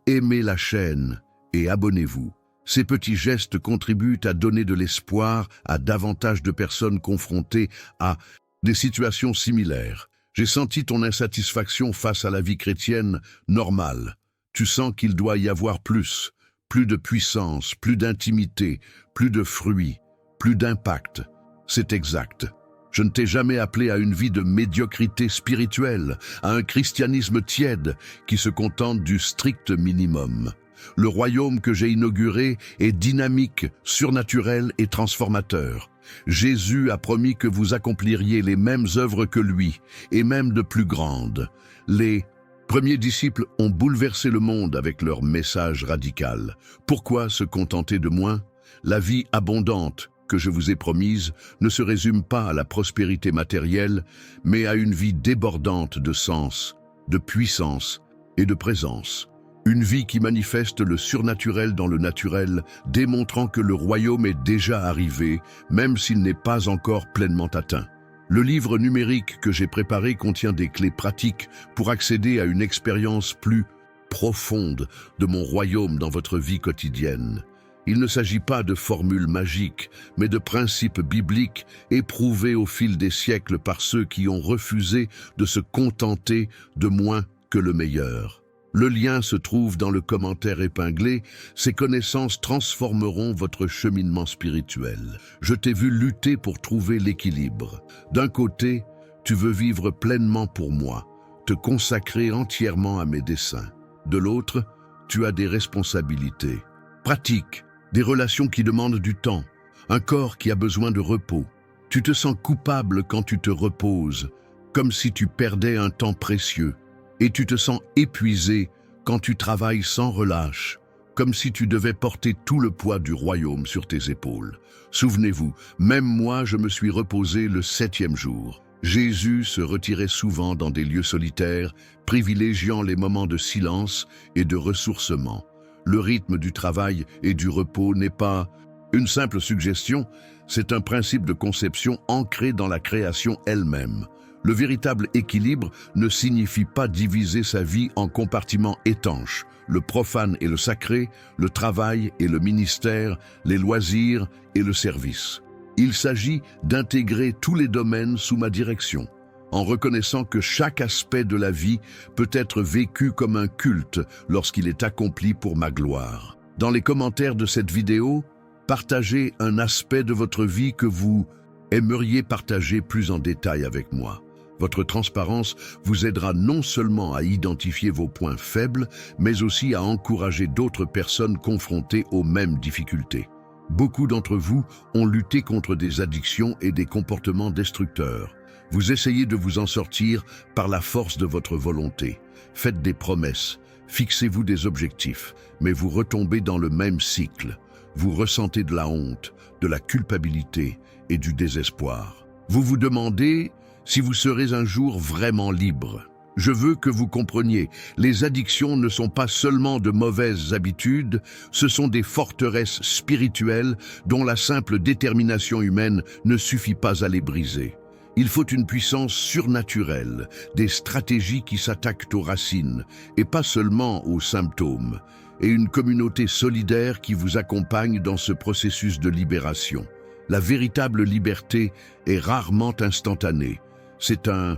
aimez la chaîne et abonnez-vous. Ces petits gestes contribuent à donner de l'espoir à davantage de personnes confrontées à des situations similaires. J'ai senti ton insatisfaction face à la vie chrétienne normale. Tu sens qu'il doit y avoir plus de puissance, plus d'intimité, plus de fruits, plus d'impact. C'est exact. Je ne t'ai jamais appelé à une vie de médiocrité spirituelle, à un christianisme tiède qui se contente du strict minimum. Le royaume que j'ai inauguré est dynamique, surnaturel et transformateur. Jésus a promis que vous accompliriez les mêmes œuvres que lui, et même de plus grandes. Les premiers disciples ont bouleversé le monde avec leur message radical. Pourquoi se contenter de moins? La vie abondante que je vous ai promise ne se résume pas à la prospérité matérielle, mais à une vie débordante de sens, de puissance et de présence. Une vie qui manifeste le surnaturel dans le naturel, démontrant que le royaume est déjà arrivé, même s'il n'est pas encore pleinement atteint. Le livre numérique que j'ai préparé contient des clés pratiques pour accéder à une expérience plus profonde de mon royaume dans votre vie quotidienne. Il ne s'agit pas de formules magiques, mais de principes bibliques éprouvés au fil des siècles par ceux qui ont refusé de se contenter de moins que le meilleur. Le lien se trouve dans le commentaire épinglé. Ces connaissances transformeront votre cheminement spirituel. Je t'ai vu lutter pour trouver l'équilibre. D'un côté, tu veux vivre pleinement pour moi, te consacrer entièrement à mes desseins. De l'autre, tu as des responsabilités pratiques, des relations qui demandent du temps, un corps qui a besoin de repos. Tu te sens coupable quand tu te reposes, comme si tu perdais un temps précieux. Et tu te sens épuisé quand tu travailles sans relâche, comme si tu devais porter tout le poids du royaume sur tes épaules. Souvenez-vous, même moi je me suis reposé le 7e jour. Jésus se retirait souvent dans des lieux solitaires, privilégiant les moments de silence et de ressourcement. Le rythme du travail et du repos n'est pas une simple suggestion, c'est un principe de conception ancré dans la création elle-même. Le véritable équilibre ne signifie pas diviser sa vie en compartiments étanches, le profane et le sacré, le travail et le ministère, les loisirs et le service. Il s'agit d'intégrer tous les domaines sous ma direction, en reconnaissant que chaque aspect de la vie peut être vécu comme un culte lorsqu'il est accompli pour ma gloire. Dans les commentaires de cette vidéo, partagez un aspect de votre vie que vous aimeriez partager plus en détail avec moi. Votre transparence vous aidera non seulement à identifier vos points faibles, mais aussi à encourager d'autres personnes confrontées aux mêmes difficultés. Beaucoup d'entre vous ont lutté contre des addictions et des comportements destructeurs. Vous essayez de vous en sortir par la force de votre volonté. Faites des promesses, fixez-vous des objectifs, mais vous retombez dans le même cycle. Vous ressentez de la honte, de la culpabilité et du désespoir. Vous vous demandez si vous serez un jour vraiment libre. Je veux que vous compreniez, les addictions ne sont pas seulement de mauvaises habitudes, ce sont des forteresses spirituelles dont la simple détermination humaine ne suffit pas à les briser. Il faut une puissance surnaturelle, des stratégies qui s'attaquent aux racines et pas seulement aux symptômes, et une communauté solidaire qui vous accompagne dans ce processus de libération. La véritable liberté est rarement instantanée. C'est un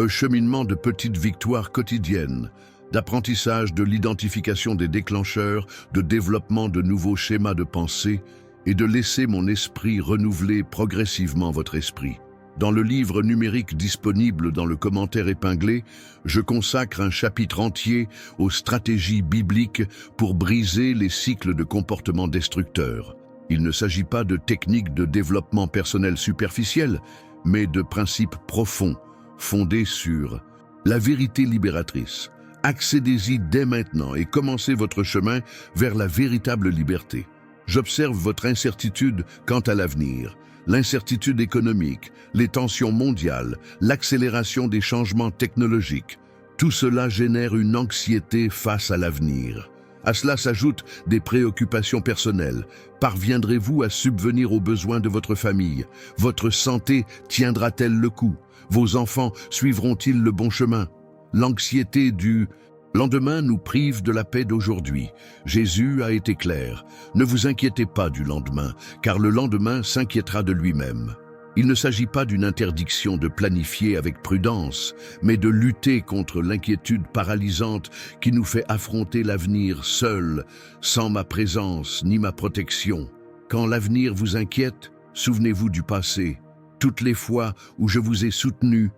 cheminement de petites victoires quotidiennes, d'apprentissage de l'identification des déclencheurs, de développement de nouveaux schémas de pensée et de laisser mon esprit renouveler progressivement votre esprit. Dans le livre numérique disponible dans le commentaire épinglé, je consacre un chapitre entier aux stratégies bibliques pour briser les cycles de comportements destructeurs. Il ne s'agit pas de techniques de développement personnel superficielles, mais de principes profonds, fondés sur la vérité libératrice. Accédez-y dès maintenant et commencez votre chemin vers la véritable liberté. J'observe votre incertitude quant à l'avenir, l'incertitude économique, les tensions mondiales, l'accélération des changements technologiques. Tout cela génère une anxiété face à l'avenir. À cela s'ajoutent des préoccupations personnelles. Parviendrez-vous à subvenir aux besoins de votre famille? Votre santé tiendra-t-elle le coup? Vos enfants suivront-ils le bon chemin? L'anxiété du lendemain nous prive de la paix d'aujourd'hui. Jésus a été clair. Ne vous inquiétez pas du lendemain, car le lendemain s'inquiétera de lui-même. Il ne s'agit pas d'une interdiction de planifier avec prudence, mais de lutter contre l'inquiétude paralysante qui nous fait affronter l'avenir seul, sans ma présence ni ma protection. Quand l'avenir vous inquiète, souvenez-vous du passé, toutes les fois où je vous ai soutenu,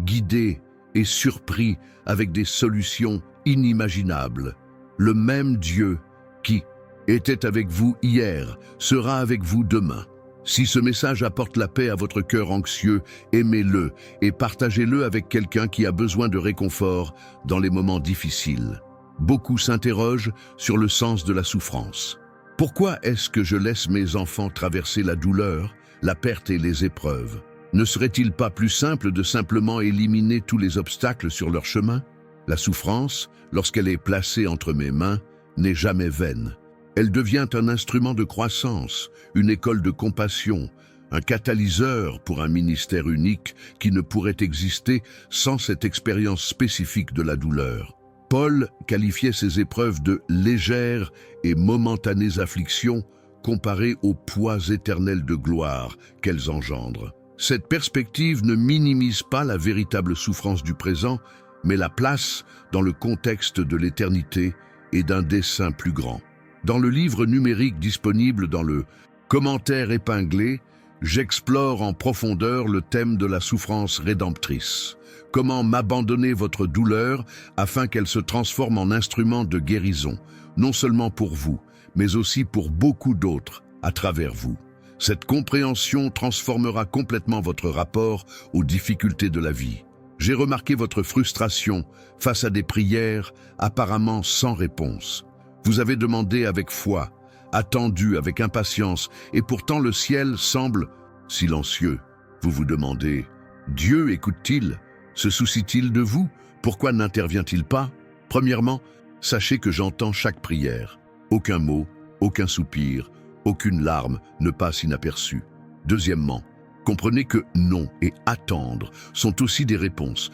guidé et surpris avec des solutions inimaginables. Le même Dieu qui était avec vous hier sera avec vous demain. Si ce message apporte la paix à votre cœur anxieux, aimez-le et partagez-le avec quelqu'un qui a besoin de réconfort dans les moments difficiles. Beaucoup s'interrogent sur le sens de la souffrance. Pourquoi est-ce que je laisse mes enfants traverser la douleur, la perte et les épreuves? Ne serait-il pas plus simple de simplement éliminer tous les obstacles sur leur chemin? La souffrance, lorsqu'elle est placée entre mes mains, n'est jamais vaine. Elle devient un instrument de croissance, une école de compassion, un catalyseur pour un ministère unique qui ne pourrait exister sans cette expérience spécifique de la douleur. Paul qualifiait ces épreuves de légères et momentanées afflictions comparées au poids éternel de gloire qu'elles engendrent. Cette perspective ne minimise pas la véritable souffrance du présent, mais la place dans le contexte de l'éternité et d'un dessein plus grand. Dans le livre numérique disponible dans le commentaire épinglé, j'explore en profondeur le thème de la souffrance rédemptrice. Comment m'abandonner votre douleur afin qu'elle se transforme en instrument de guérison, non seulement pour vous, mais aussi pour beaucoup d'autres à travers vous. Cette compréhension transformera complètement votre rapport aux difficultés de la vie. J'ai remarqué votre frustration face à des prières apparemment sans réponse. Vous avez demandé avec foi, attendu avec impatience, et pourtant le ciel semble silencieux. Vous vous demandez, Dieu écoute-t-il? Se soucie-t-il de vous? Pourquoi n'intervient-il pas? Premièrement, sachez que j'entends chaque prière. Aucun mot, aucun soupir, aucune larme ne passe inaperçue. Deuxièmement, comprenez que non et attendre sont aussi des réponses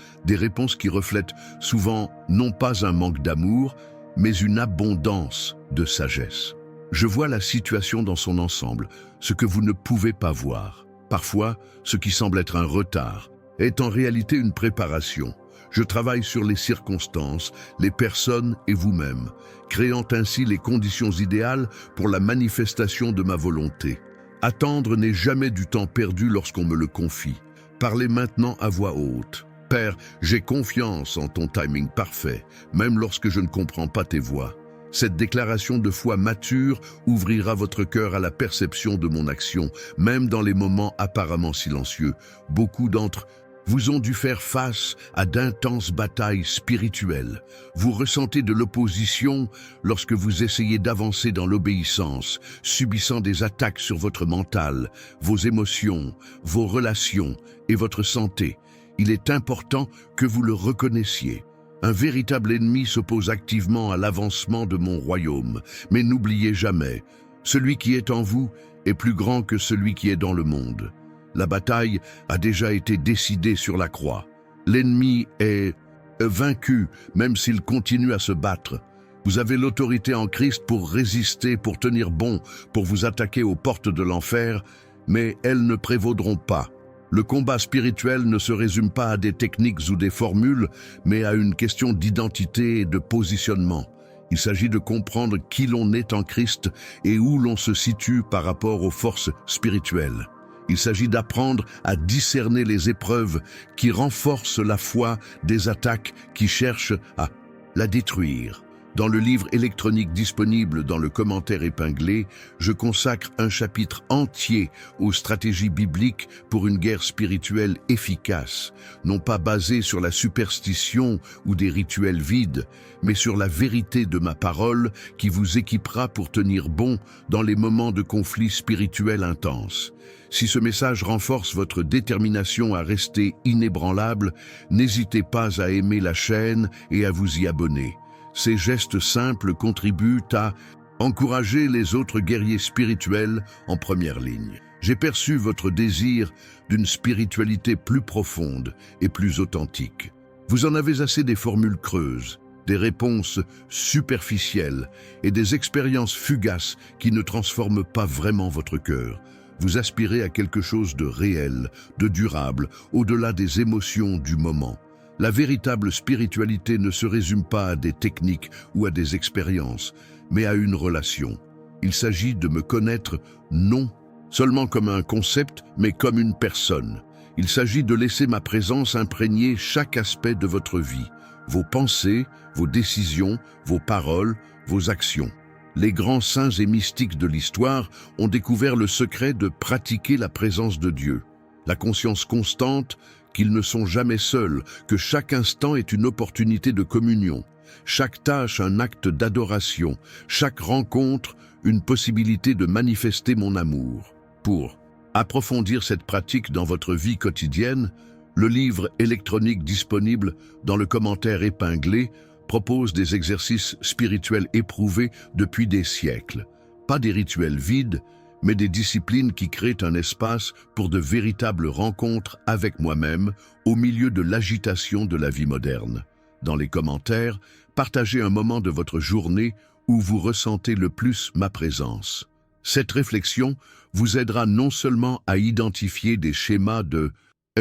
qui reflètent souvent non pas un manque d'amour, mais une abondance de sagesse. Je vois la situation dans son ensemble, ce que vous ne pouvez pas voir. Parfois, ce qui semble être un retard est en réalité une préparation. Je travaille sur les circonstances, les personnes et vous-même, créant ainsi les conditions idéales pour la manifestation de ma volonté. Attendre n'est jamais du temps perdu lorsqu'on me le confie. Parlez maintenant à voix haute. Père, j'ai confiance en ton timing parfait, même lorsque je ne comprends pas tes voies. Cette déclaration de foi mature ouvrira votre cœur à la perception de mon action, même dans les moments apparemment silencieux. Beaucoup d'entre vous ont dû faire face à d'intenses batailles spirituelles. Vous ressentez de l'opposition lorsque vous essayez d'avancer dans l'obéissance, subissant des attaques sur votre mental, vos émotions, vos relations et votre santé. Il est important que vous le reconnaissiez. Un véritable ennemi s'oppose activement à l'avancement de mon royaume. Mais n'oubliez jamais, celui qui est en vous est plus grand que celui qui est dans le monde. La bataille a déjà été décidée sur la croix. L'ennemi est vaincu, même s'il continue à se battre. Vous avez l'autorité en Christ pour résister, pour tenir bon, pour vous attaquer aux portes de l'enfer, mais elles ne prévaudront pas. Le combat spirituel ne se résume pas à des techniques ou des formules, mais à une question d'identité et de positionnement. Il s'agit de comprendre qui l'on est en Christ et où l'on se situe par rapport aux forces spirituelles. Il s'agit d'apprendre à discerner les épreuves qui renforcent la foi des attaques qui cherchent à la détruire. Dans le livre électronique disponible dans le commentaire épinglé, je consacre un chapitre entier aux stratégies bibliques pour une guerre spirituelle efficace, non pas basée sur la superstition ou des rituels vides, mais sur la vérité de ma parole qui vous équipera pour tenir bon dans les moments de conflits spirituels intenses. Si ce message renforce votre détermination à rester inébranlable, n'hésitez pas à aimer la chaîne et à vous y abonner. Ces gestes simples contribuent à encourager les autres guerriers spirituels en première ligne. J'ai perçu votre désir d'une spiritualité plus profonde et plus authentique. Vous en avez assez des formules creuses, des réponses superficielles et des expériences fugaces qui ne transforment pas vraiment votre cœur. Vous aspirez à quelque chose de réel, de durable, au-delà des émotions du moment. La véritable spiritualité ne se résume pas à des techniques ou à des expériences, mais à une relation. Il s'agit de me connaître non seulement comme un concept, mais comme une personne. Il s'agit de laisser ma présence imprégner chaque aspect de votre vie, vos pensées, vos décisions, vos paroles, vos actions. Les grands saints et mystiques de l'histoire ont découvert le secret de pratiquer la présence de Dieu. La conscience constante qu'ils ne sont jamais seuls, que chaque instant est une opportunité de communion, chaque tâche un acte d'adoration, chaque rencontre une possibilité de manifester mon amour. Pour approfondir cette pratique dans votre vie quotidienne, le livre électronique disponible dans le commentaire épinglé propose des exercices spirituels éprouvés depuis des siècles. Pas des rituels vides, mais des disciplines qui créent un espace pour de véritables rencontres avec moi-même au milieu de l'agitation de la vie moderne. Dans les commentaires, partagez un moment de votre journée où vous ressentez le plus ma présence. Cette réflexion vous aidera non seulement à identifier des schémas de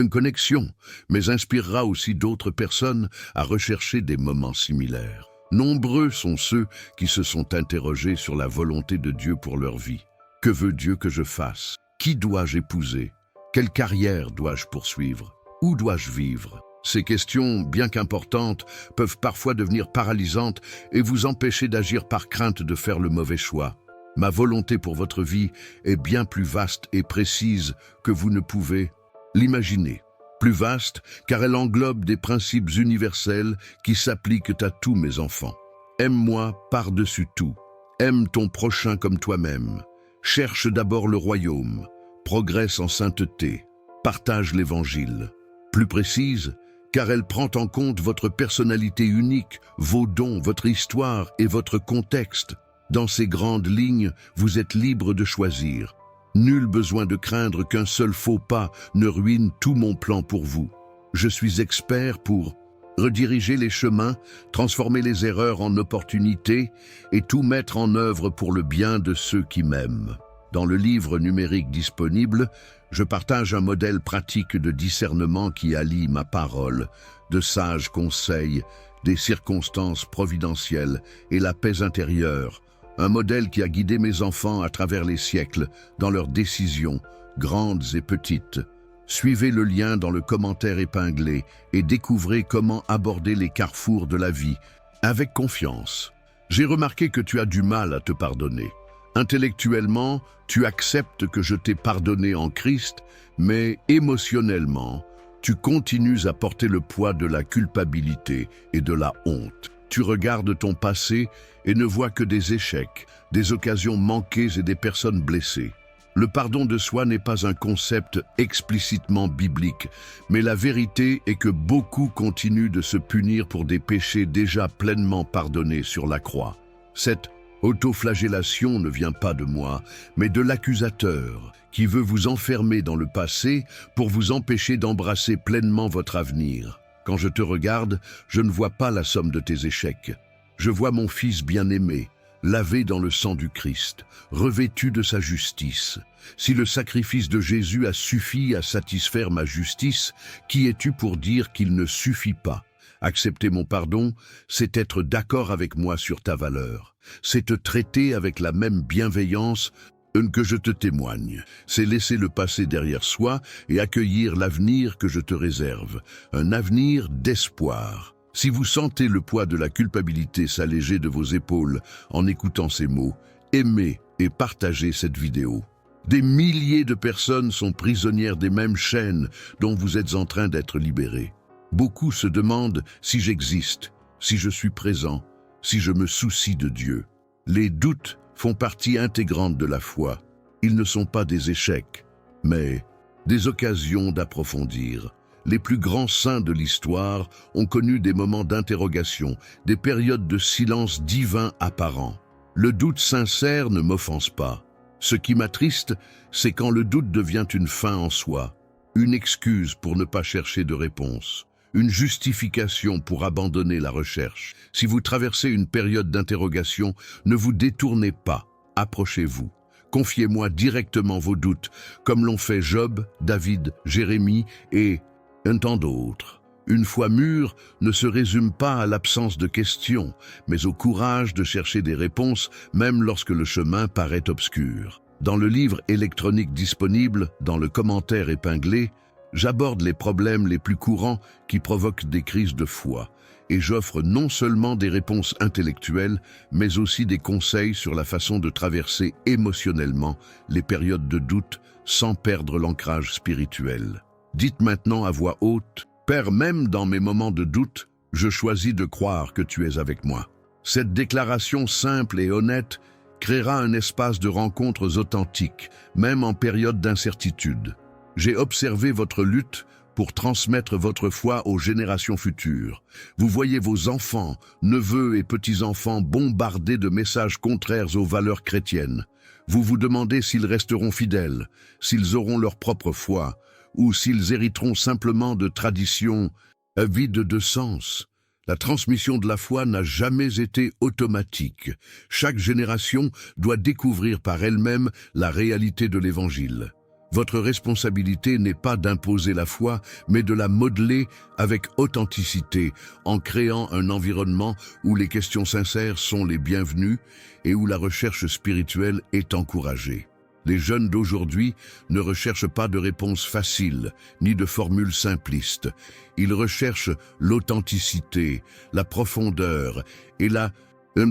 connexion, mais inspirera aussi d'autres personnes à rechercher des moments similaires. Nombreux sont ceux qui se sont interrogés sur la volonté de Dieu pour leur vie. Que veut Dieu que je fasse? Qui dois-je épouser? Quelle carrière dois-je poursuivre? Où dois-je vivre? Ces questions, bien qu'importantes, peuvent parfois devenir paralysantes et vous empêcher d'agir par crainte de faire le mauvais choix. Ma volonté pour votre vie est bien plus vaste et précise que vous ne pouvez l'imaginer. Plus vaste car elle englobe des principes universels qui s'appliquent à tous mes enfants. Aime-moi par-dessus tout. Aime ton prochain comme toi-même. Cherche d'abord le royaume. Progresse en sainteté. Partage l'évangile. Plus précise, car elle prend en compte votre personnalité unique, vos dons, votre histoire et votre contexte. Dans ces grandes lignes, vous êtes libre de choisir. Nul besoin de craindre qu'un seul faux pas ne ruine tout mon plan pour vous. Je suis expert pour rediriger les chemins, transformer les erreurs en opportunités et tout mettre en œuvre pour le bien de ceux qui m'aiment. Dans le livre numérique disponible, je partage un modèle pratique de discernement qui allie ma parole, de sages conseils, des circonstances providentielles et la paix intérieure. Un modèle qui a guidé mes enfants à travers les siècles dans leurs décisions, grandes et petites. Suivez le lien dans le commentaire épinglé et découvrez comment aborder les carrefours de la vie avec confiance. J'ai remarqué que tu as du mal à te pardonner. Intellectuellement, tu acceptes que je t'ai pardonné en Christ, mais émotionnellement, tu continues à porter le poids de la culpabilité et de la honte. Tu regardes ton passé et ne vois que des échecs, des occasions manquées et des personnes blessées. Le pardon de soi n'est pas un concept explicitement biblique, mais la vérité est que beaucoup continuent de se punir pour des péchés déjà pleinement pardonnés sur la croix. Cette autoflagellation ne vient pas de moi, mais de l'accusateur, qui veut vous enfermer dans le passé pour vous empêcher d'embrasser pleinement votre avenir. Quand je te regarde, je ne vois pas la somme de tes échecs. Je vois mon fils bien-aimé, lavé dans le sang du Christ, revêtu de sa justice. Si le sacrifice de Jésus a suffi à satisfaire ma justice, qui es-tu pour dire qu'il ne suffit pas? Accepter mon pardon, c'est être d'accord avec moi sur ta valeur. C'est te traiter avec la même bienveillance que je te témoigne. C'est laisser le passé derrière soi et accueillir l'avenir que je te réserve. Un avenir d'espoir. Si vous sentez le poids de la culpabilité s'alléger de vos épaules en écoutant ces mots, aimez et partagez cette vidéo. Des milliers de personnes sont prisonnières des mêmes chaînes dont vous êtes en train d'être libérés. Beaucoup se demandent si j'existe, si je suis présent, si je me soucie de Dieu. Les doutes font partie intégrante de la foi. Ils ne sont pas des échecs, mais des occasions d'approfondir. Les plus grands saints de l'histoire ont connu des moments d'interrogation, des périodes de silence divin apparent. Le doute sincère ne m'offense pas. Ce qui m'attriste, c'est quand le doute devient une fin en soi, une excuse pour ne pas chercher de réponse, une justification pour abandonner la recherche. Si vous traversez une période d'interrogation, ne vous détournez pas, approchez-vous. Confiez-moi directement vos doutes, comme l'ont fait Job, David, Jérémie et un tant d'autres. Une foi mûre ne se résume pas à l'absence de questions, mais au courage de chercher des réponses, même lorsque le chemin paraît obscur. Dans le livre électronique disponible, dans le commentaire épinglé, j'aborde les problèmes les plus courants qui provoquent des crises de foi. et j'offre non seulement des réponses intellectuelles, mais aussi des conseils sur la façon de traverser émotionnellement les périodes de doute sans perdre l'ancrage spirituel. Dites maintenant à voix haute, « Père, même dans mes moments de doute, je choisis de croire que tu es avec moi. » Cette déclaration simple et honnête créera un espace de rencontres authentiques, même en période d'incertitude. J'ai observé votre lutte pour transmettre votre foi aux générations futures. Vous voyez vos enfants, neveux et petits-enfants bombardés de messages contraires aux valeurs chrétiennes. Vous vous demandez s'ils resteront fidèles, s'ils auront leur propre foi, ou s'ils hériteront simplement de traditions vides de sens. La transmission de la foi n'a jamais été automatique. Chaque génération doit découvrir par elle-même la réalité de l'Évangile. Votre responsabilité n'est pas d'imposer la foi, mais de la modeler avec authenticité, en créant un environnement où les questions sincères sont les bienvenues et où la recherche spirituelle est encouragée. Les jeunes d'aujourd'hui ne recherchent pas de réponses faciles, ni de formules simplistes. Ils recherchent l'authenticité, la profondeur et la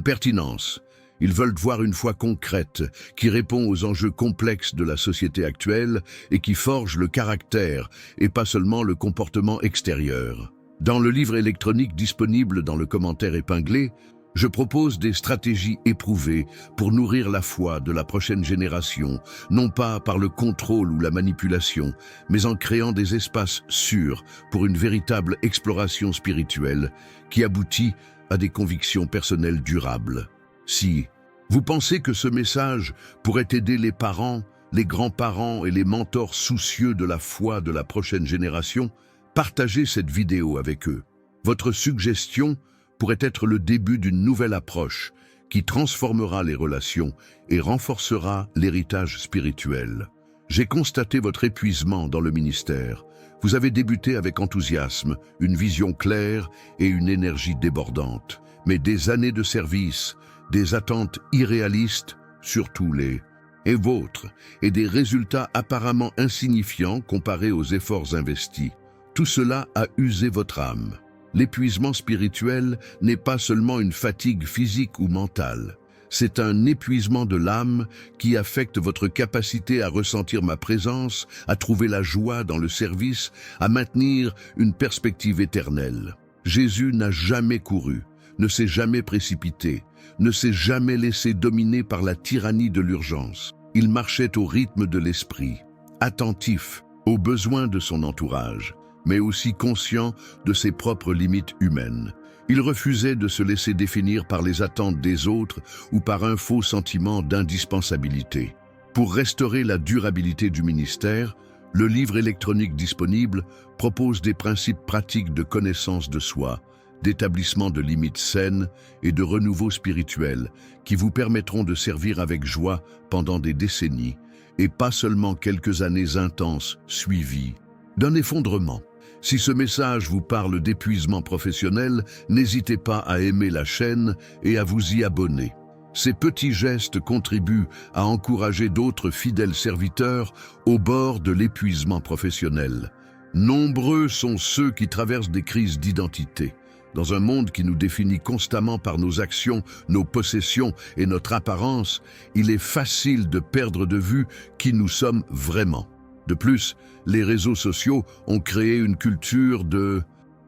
pertinence. Ils veulent voir une foi concrète, qui répond aux enjeux complexes de la société actuelle et qui forge le caractère et pas seulement le comportement extérieur. Dans le livre électronique disponible dans le commentaire épinglé, je propose des stratégies éprouvées pour nourrir la foi de la prochaine génération, non pas par le contrôle ou la manipulation, mais en créant des espaces sûrs pour une véritable exploration spirituelle qui aboutit à des convictions personnelles durables. Si vous pensez que ce message pourrait aider les parents, les grands-parents et les mentors soucieux de la foi de la prochaine génération, partagez cette vidéo avec eux. Votre suggestion pourrait être le début d'une nouvelle approche qui transformera les relations et renforcera l'héritage spirituel. J'ai constaté votre épuisement dans le ministère. Vous avez débuté avec enthousiasme, une vision claire et une énergie débordante. Mais des années de service, des attentes irréalistes, surtout les vôtres, et des résultats apparemment insignifiants comparés aux efforts investis. Tout cela a usé votre âme. L'épuisement spirituel n'est pas seulement une fatigue physique ou mentale. C'est un épuisement de l'âme qui affecte votre capacité à ressentir ma présence, à trouver la joie dans le service, à maintenir une perspective éternelle. Jésus n'a jamais couru, ne s'est jamais précipité, ne s'est jamais laissé dominer par la tyrannie de l'urgence. Il marchait au rythme de l'esprit, attentif aux besoins de son entourage, mais aussi conscient de ses propres limites humaines. Il refusait de se laisser définir par les attentes des autres ou par un faux sentiment d'indispensabilité. Pour restaurer la durabilité du ministère, le livre électronique disponible propose des principes pratiques de connaissance de soi, d'établissement de limites saines et de renouveau spirituel qui vous permettront de servir avec joie pendant des décennies et pas seulement quelques années intenses suivies d'un effondrement. Si ce message vous parle d'épuisement professionnel, n'hésitez pas à aimer la chaîne et à vous y abonner. Ces petits gestes contribuent à encourager d'autres fidèles serviteurs au bord de l'épuisement professionnel. Nombreux sont ceux qui traversent des crises d'identité. Dans un monde qui nous définit constamment par nos actions, nos possessions et notre apparence, il est facile de perdre de vue qui nous sommes vraiment. De plus, les réseaux sociaux ont créé une culture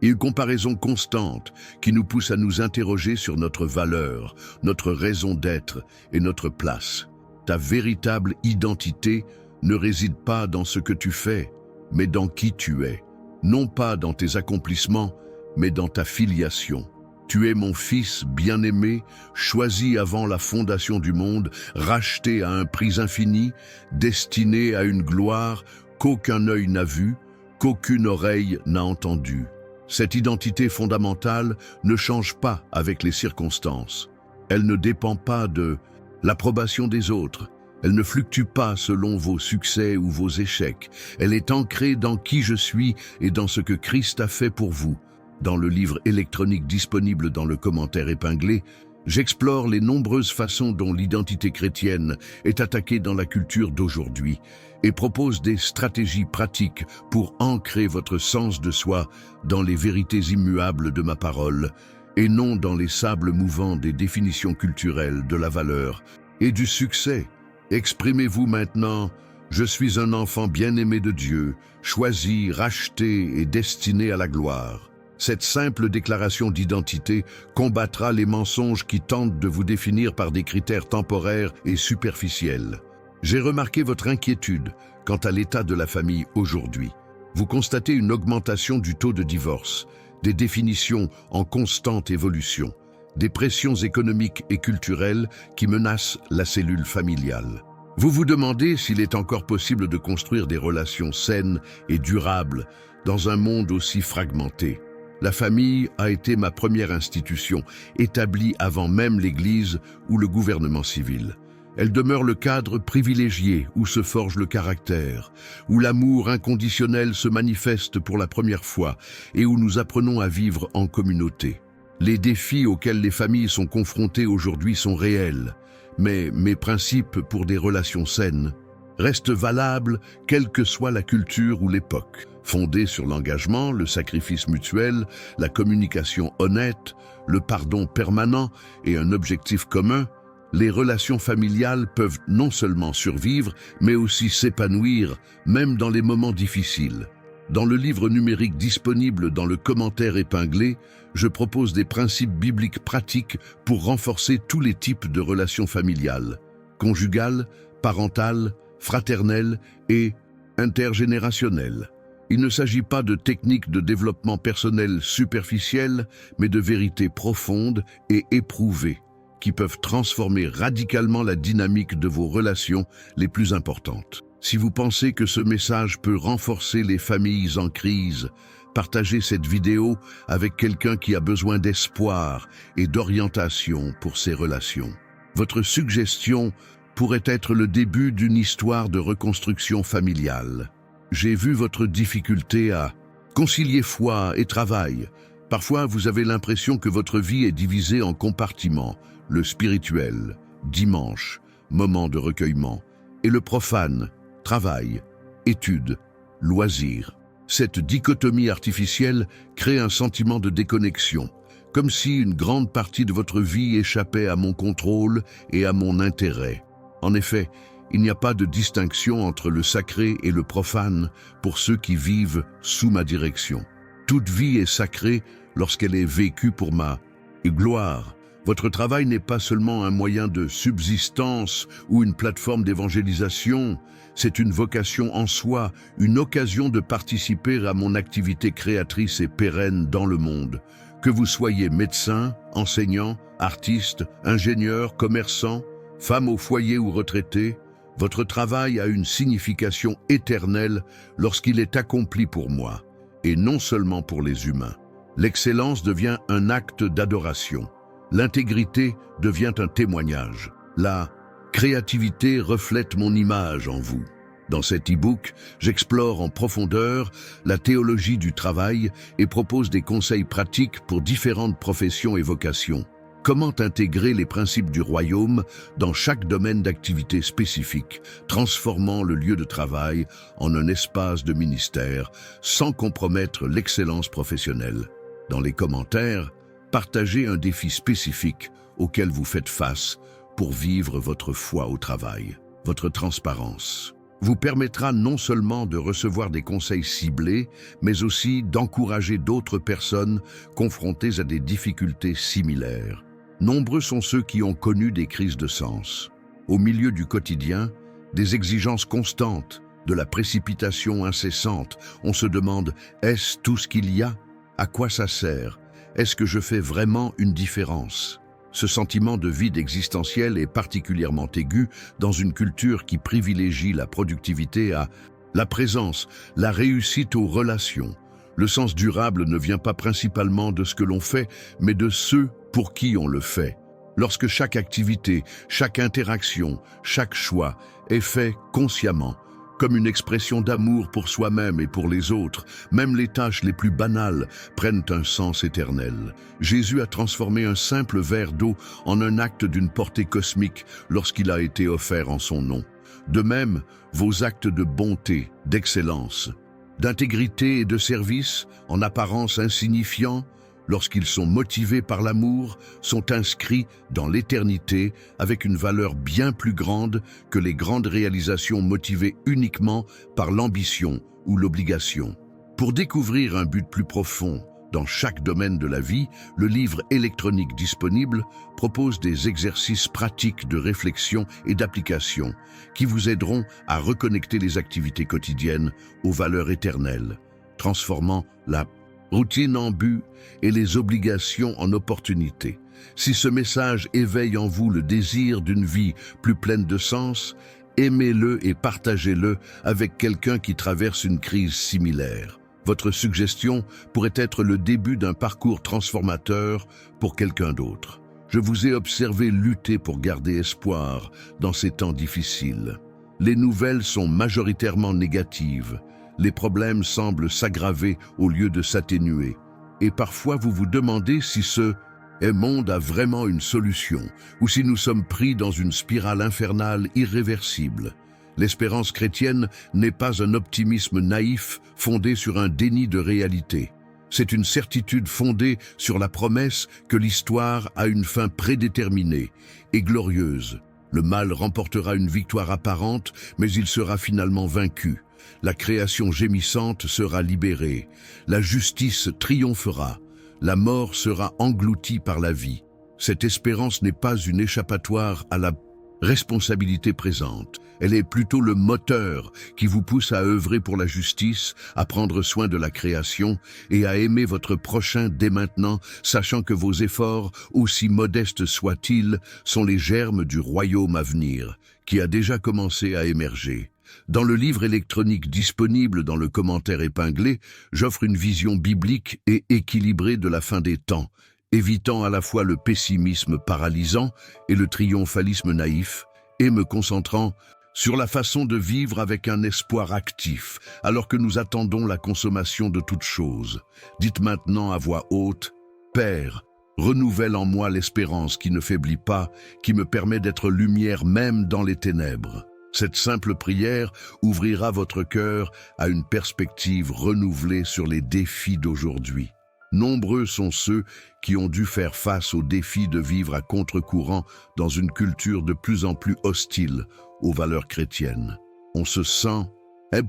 et une comparaison constante qui nous pousse à nous interroger sur notre valeur, notre raison d'être et notre place. Ta véritable identité ne réside pas dans ce que tu fais, mais dans qui tu es. Non pas dans tes accomplissements, mais dans ta filiation. Tu es mon fils bien-aimé, choisi avant la fondation du monde, racheté à un prix infini, destiné à une gloire qu'aucun œil n'a vue, qu'aucune oreille n'a entendue. Cette identité fondamentale ne change pas avec les circonstances. Elle ne dépend pas de l'approbation des autres. Elle ne fluctue pas selon vos succès ou vos échecs. Elle est ancrée dans qui je suis et dans ce que Christ a fait pour vous. Dans le livre électronique disponible dans le commentaire épinglé, J'explore les nombreuses façons dont l'identité chrétienne est attaquée dans la culture d'aujourd'hui et propose des stratégies pratiques pour ancrer votre sens de soi dans les vérités immuables de ma parole et non dans les sables mouvants des définitions culturelles de la valeur et du succès. Exprimez-vous maintenant, je suis un enfant bien-aimé de Dieu, choisi, racheté et destiné à la gloire. Cette simple déclaration d'identité combattra les mensonges qui tentent de vous définir par des critères temporaires et superficiels. J'ai remarqué votre inquiétude quant à l'état de la famille aujourd'hui. Vous constatez une augmentation du taux de divorce, des définitions en constante évolution, des pressions économiques et culturelles qui menacent la cellule familiale. Vous vous demandez s'il est encore possible de construire des relations saines et durables dans un monde aussi fragmenté. La famille a été ma première institution, établie avant même l'Église ou le gouvernement civil. Elle demeure le cadre privilégié où se forge le caractère, où l'amour inconditionnel se manifeste pour la première fois et où nous apprenons à vivre en communauté. Les défis auxquels les familles sont confrontées aujourd'hui sont réels, mais mes principes pour des relations saines restent valables quelle que soit la culture ou l'époque. Fondés sur l'engagement, le sacrifice mutuel, la communication honnête, le pardon permanent et un objectif commun, les relations familiales peuvent non seulement survivre, mais aussi s'épanouir, même dans les moments difficiles. Dans le livre numérique disponible dans le commentaire épinglé, je propose des principes bibliques pratiques pour renforcer tous les types de relations familiales, conjugales, parentales, fraternelles et intergénérationnelles. Il ne s'agit pas de techniques de développement personnel superficielles, mais de vérités profondes et éprouvées, qui peuvent transformer radicalement la dynamique de vos relations les plus importantes. Si vous pensez que ce message peut renforcer les familles en crise, partagez cette vidéo avec quelqu'un qui a besoin d'espoir et d'orientation pour ses relations. Votre suggestion pourrait être le début d'une histoire de reconstruction familiale. J'ai vu votre difficulté à concilier foi et travail. Parfois, vous avez l'impression que votre vie est divisée en compartiments, le spirituel, dimanche, moment de recueillement, et le profane, travail, études, loisirs. Cette dichotomie artificielle crée un sentiment de déconnexion, comme si une grande partie de votre vie échappait à mon contrôle et à mon intérêt. En effet, il n'y a pas de distinction entre le sacré et le profane pour ceux qui vivent sous ma direction. Toute vie est sacrée lorsqu'elle est vécue pour ma gloire. Votre travail n'est pas seulement un moyen de subsistance ou une plateforme d'évangélisation, c'est une vocation en soi, une occasion de participer à mon activité créatrice et pérenne dans le monde. Que vous soyez médecin, enseignant, artiste, ingénieur, commerçant, femme au foyer ou retraité, votre travail a une signification éternelle lorsqu'il est accompli pour moi, et non seulement pour les humains. L'excellence devient un acte d'adoration. L'intégrité devient un témoignage. La créativité reflète mon image en vous. Dans cet e-book, j'explore en profondeur la théologie du travail et propose des conseils pratiques pour différentes professions et vocations. Comment intégrer les principes du royaume dans chaque domaine d'activité spécifique, transformant le lieu de travail en un espace de ministère sans compromettre l'excellence professionnelle. Dans les commentaires, partagez un défi spécifique auquel vous faites face pour vivre votre foi au travail. Votre transparence vous permettra non seulement de recevoir des conseils ciblés, mais aussi d'encourager d'autres personnes confrontées à des difficultés similaires. Nombreux sont ceux qui ont connu des crises de sens. Au milieu du quotidien, des exigences constantes, de la précipitation incessante, on se demande « Est-ce tout ce qu'il y a ? À quoi ça sert ? Est-ce que je fais vraiment une différence ?» Ce sentiment de vide existentiel est particulièrement aigu dans une culture qui privilégie la productivité à la présence, la réussite aux relations. Le sens durable ne vient pas principalement de ce que l'on fait, mais de ceux pour qui on le fait. Lorsque chaque activité, chaque interaction, chaque choix est fait consciemment, comme une expression d'amour pour soi-même et pour les autres. Même les tâches les plus banales prennent un sens éternel. Jésus a transformé un simple verre d'eau en un acte d'une portée cosmique lorsqu'il a été offert en son nom. De même, vos actes de bonté, d'excellence, d'intégrité et de service, en apparence insignifiants, lorsqu'ils sont motivés par l'amour, sont inscrits dans l'éternité avec une valeur bien plus grande que les grandes réalisations motivées uniquement par l'ambition ou l'obligation. Pour découvrir un but plus profond dans chaque domaine de la vie, le livre électronique disponible propose des exercices pratiques de réflexion et d'application qui vous aideront à reconnecter les activités quotidiennes aux valeurs éternelles, transformant la routine en but et les obligations en opportunités. Si ce message éveille en vous le désir d'une vie plus pleine de sens, aimez-le et partagez-le avec quelqu'un qui traverse une crise similaire. Votre suggestion pourrait être le début d'un parcours transformateur pour quelqu'un d'autre. Je vous ai observé lutter pour garder espoir dans ces temps difficiles. Les nouvelles sont majoritairement négatives. Les problèmes semblent s'aggraver au lieu de s'atténuer. Et parfois vous vous demandez si ce monde a vraiment une solution, ou si nous sommes pris dans une spirale infernale irréversible. L'espérance chrétienne n'est pas un optimisme naïf fondé sur un déni de réalité. C'est une certitude fondée sur la promesse que l'histoire a une fin prédéterminée et glorieuse. Le mal remportera une victoire apparente, mais il sera finalement vaincu. La création gémissante sera libérée, la justice triomphera, la mort sera engloutie par la vie. Cette espérance n'est pas une échappatoire à la responsabilité présente. Elle est plutôt le moteur qui vous pousse à œuvrer pour la justice, à prendre soin de la création et à aimer votre prochain dès maintenant, sachant que vos efforts, aussi modestes soient-ils, sont les germes du royaume à venir, qui a déjà commencé à émerger. Dans le livre électronique disponible dans le commentaire épinglé, j'offre une vision biblique et équilibrée de la fin des temps, évitant à la fois le pessimisme paralysant et le triomphalisme naïf, et me concentrant sur la façon de vivre avec un espoir actif, alors que nous attendons la consommation de toutes choses. Dites maintenant à voix haute, « Père, renouvelle en moi l'espérance qui ne faiblit pas, qui me permet d'être lumière même dans les ténèbres. » Cette simple prière ouvrira votre cœur à une perspective renouvelée sur les défis d'aujourd'hui. Nombreux sont ceux qui ont dû faire face au défi de vivre à contre-courant dans une culture de plus en plus hostile aux valeurs chrétiennes. On se sent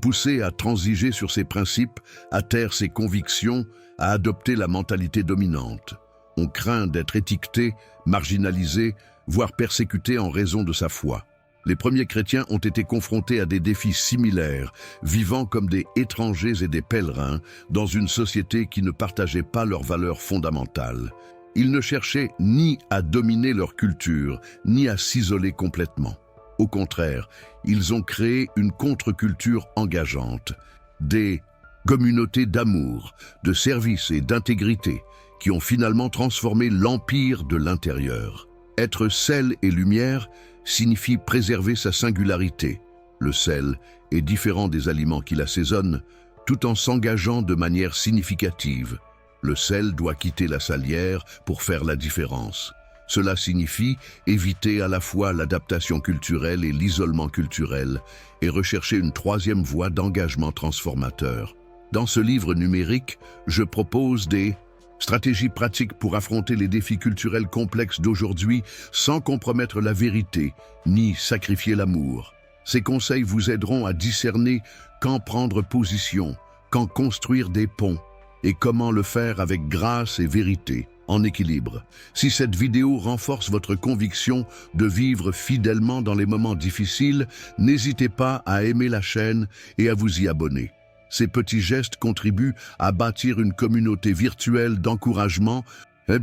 poussé à transiger sur ses principes, à taire ses convictions, à adopter la mentalité dominante. On craint d'être étiqueté, marginalisé, voire persécuté en raison de sa foi. Les premiers chrétiens ont été confrontés à des défis similaires, vivant comme des étrangers et des pèlerins dans une société qui ne partageait pas leurs valeurs fondamentales. Ils ne cherchaient ni à dominer leur culture, ni à s'isoler complètement. Au contraire, ils ont créé une contre-culture engageante, des communautés d'amour, de service et d'intégrité qui ont finalement transformé l'empire de l'intérieur. Être sel et lumière signifie préserver sa singularité. Le sel est différent des aliments qui l'assaisonnent, tout en s'engageant de manière significative. Le sel doit quitter la salière pour faire la différence. Cela signifie éviter à la fois l'adaptation culturelle et l'isolement culturel et rechercher une troisième voie d'engagement transformateur. Dans ce livre numérique, je propose des stratégies pratiques pour affronter les défis culturels complexes d'aujourd'hui sans compromettre la vérité ni sacrifier l'amour. Ces conseils vous aideront à discerner quand prendre position, quand construire des ponts et comment le faire avec grâce et vérité, en équilibre. Si cette vidéo renforce votre conviction de vivre fidèlement dans les moments difficiles, n'hésitez pas à aimer la chaîne et à vous y abonner. Ces petits gestes contribuent à bâtir une communauté virtuelle d'encouragement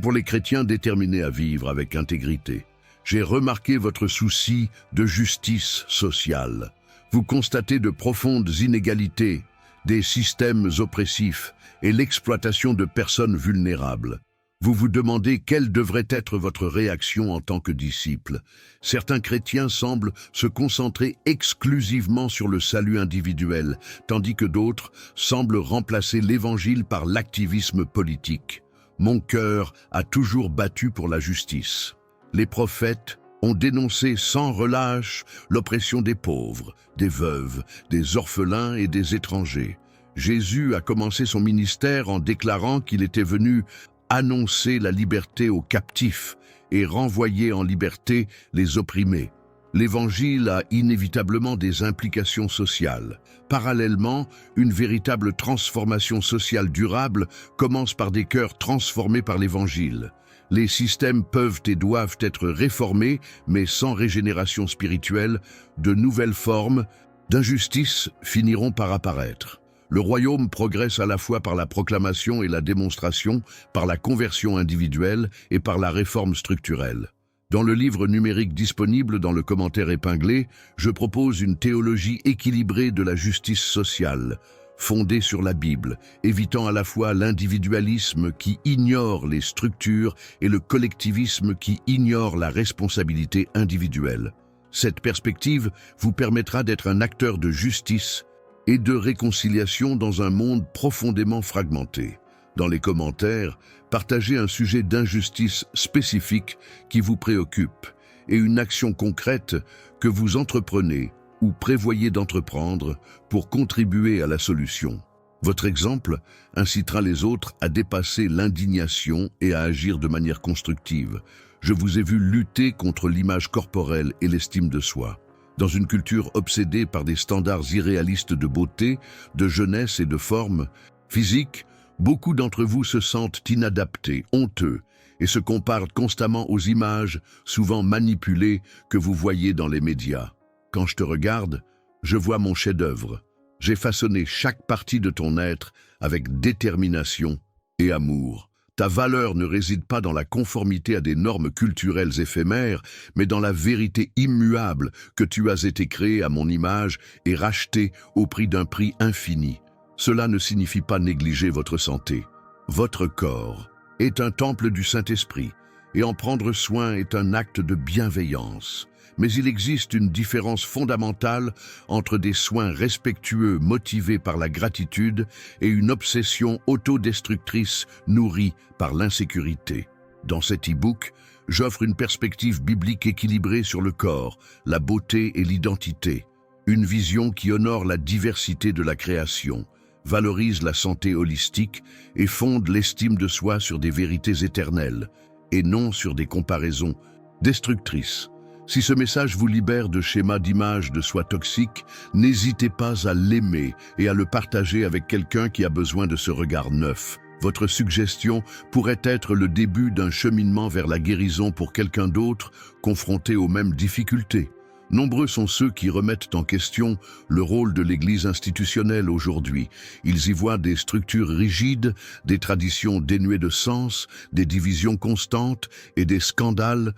pour les chrétiens déterminés à vivre avec intégrité. J'ai remarqué votre souci de justice sociale. Vous constatez de profondes inégalités, des systèmes oppressifs et l'exploitation de personnes vulnérables. Vous vous demandez quelle devrait être votre réaction en tant que disciple. Certains chrétiens semblent se concentrer exclusivement sur le salut individuel, tandis que d'autres semblent remplacer l'Évangile par l'activisme politique. Mon cœur a toujours battu pour la justice. Les prophètes ont dénoncé sans relâche l'oppression des pauvres, des veuves, des orphelins et des étrangers. Jésus a commencé son ministère en déclarant qu'il était venu annoncer la liberté aux captifs et renvoyer en liberté les opprimés. L'Évangile a inévitablement des implications sociales. Parallèlement, une véritable transformation sociale durable commence par des cœurs transformés par l'Évangile. Les systèmes peuvent et doivent être réformés, mais sans régénération spirituelle, de nouvelles formes d'injustice finiront par apparaître. Le royaume progresse à la fois par la proclamation et la démonstration, par la conversion individuelle et par la réforme structurelle. Dans le livre numérique disponible dans le commentaire épinglé, je propose une théologie équilibrée de la justice sociale, fondée sur la Bible, évitant à la fois l'individualisme qui ignore les structures et le collectivisme qui ignore la responsabilité individuelle. Cette perspective vous permettra d'être un acteur de justice et de réconciliation dans un monde profondément fragmenté. Dans les commentaires, partagez un sujet d'injustice spécifique qui vous préoccupe et une action concrète que vous entreprenez ou prévoyez d'entreprendre pour contribuer à la solution. Votre exemple incitera les autres à dépasser l'indignation et à agir de manière constructive. Je vous ai vu lutter contre l'image corporelle et l'estime de soi. Dans une culture obsédée par des standards irréalistes de beauté, de jeunesse et de forme physique, beaucoup d'entre vous se sentent inadaptés, honteux, et se comparent constamment aux images, souvent manipulées, que vous voyez dans les médias. Quand je te regarde, je vois mon chef-d'œuvre. J'ai façonné chaque partie de ton être avec détermination et amour. Ta valeur ne réside pas dans la conformité à des normes culturelles éphémères, mais dans la vérité immuable que tu as été créé à mon image et racheté au prix d'un prix infini. Cela ne signifie pas négliger votre santé. Votre corps est un temple du Saint-Esprit, et en prendre soin est un acte de bienveillance. Mais il existe une différence fondamentale entre des soins respectueux motivés par la gratitude et une obsession autodestructrice nourrie par l'insécurité. Dans cet e-book, j'offre une perspective biblique équilibrée sur le corps, la beauté et l'identité. Une vision qui honore la diversité de la création, valorise la santé holistique et fonde l'estime de soi sur des vérités éternelles, et non sur des comparaisons destructrices. Si ce message vous libère de schémas d'image de soi toxiques, n'hésitez pas à l'aimer et à le partager avec quelqu'un qui a besoin de ce regard neuf. Votre suggestion pourrait être le début d'un cheminement vers la guérison pour quelqu'un d'autre confronté aux mêmes difficultés. Nombreux sont ceux qui remettent en question le rôle de l'Église institutionnelle aujourd'hui. Ils y voient des structures rigides, des traditions dénuées de sens, des divisions constantes et des scandales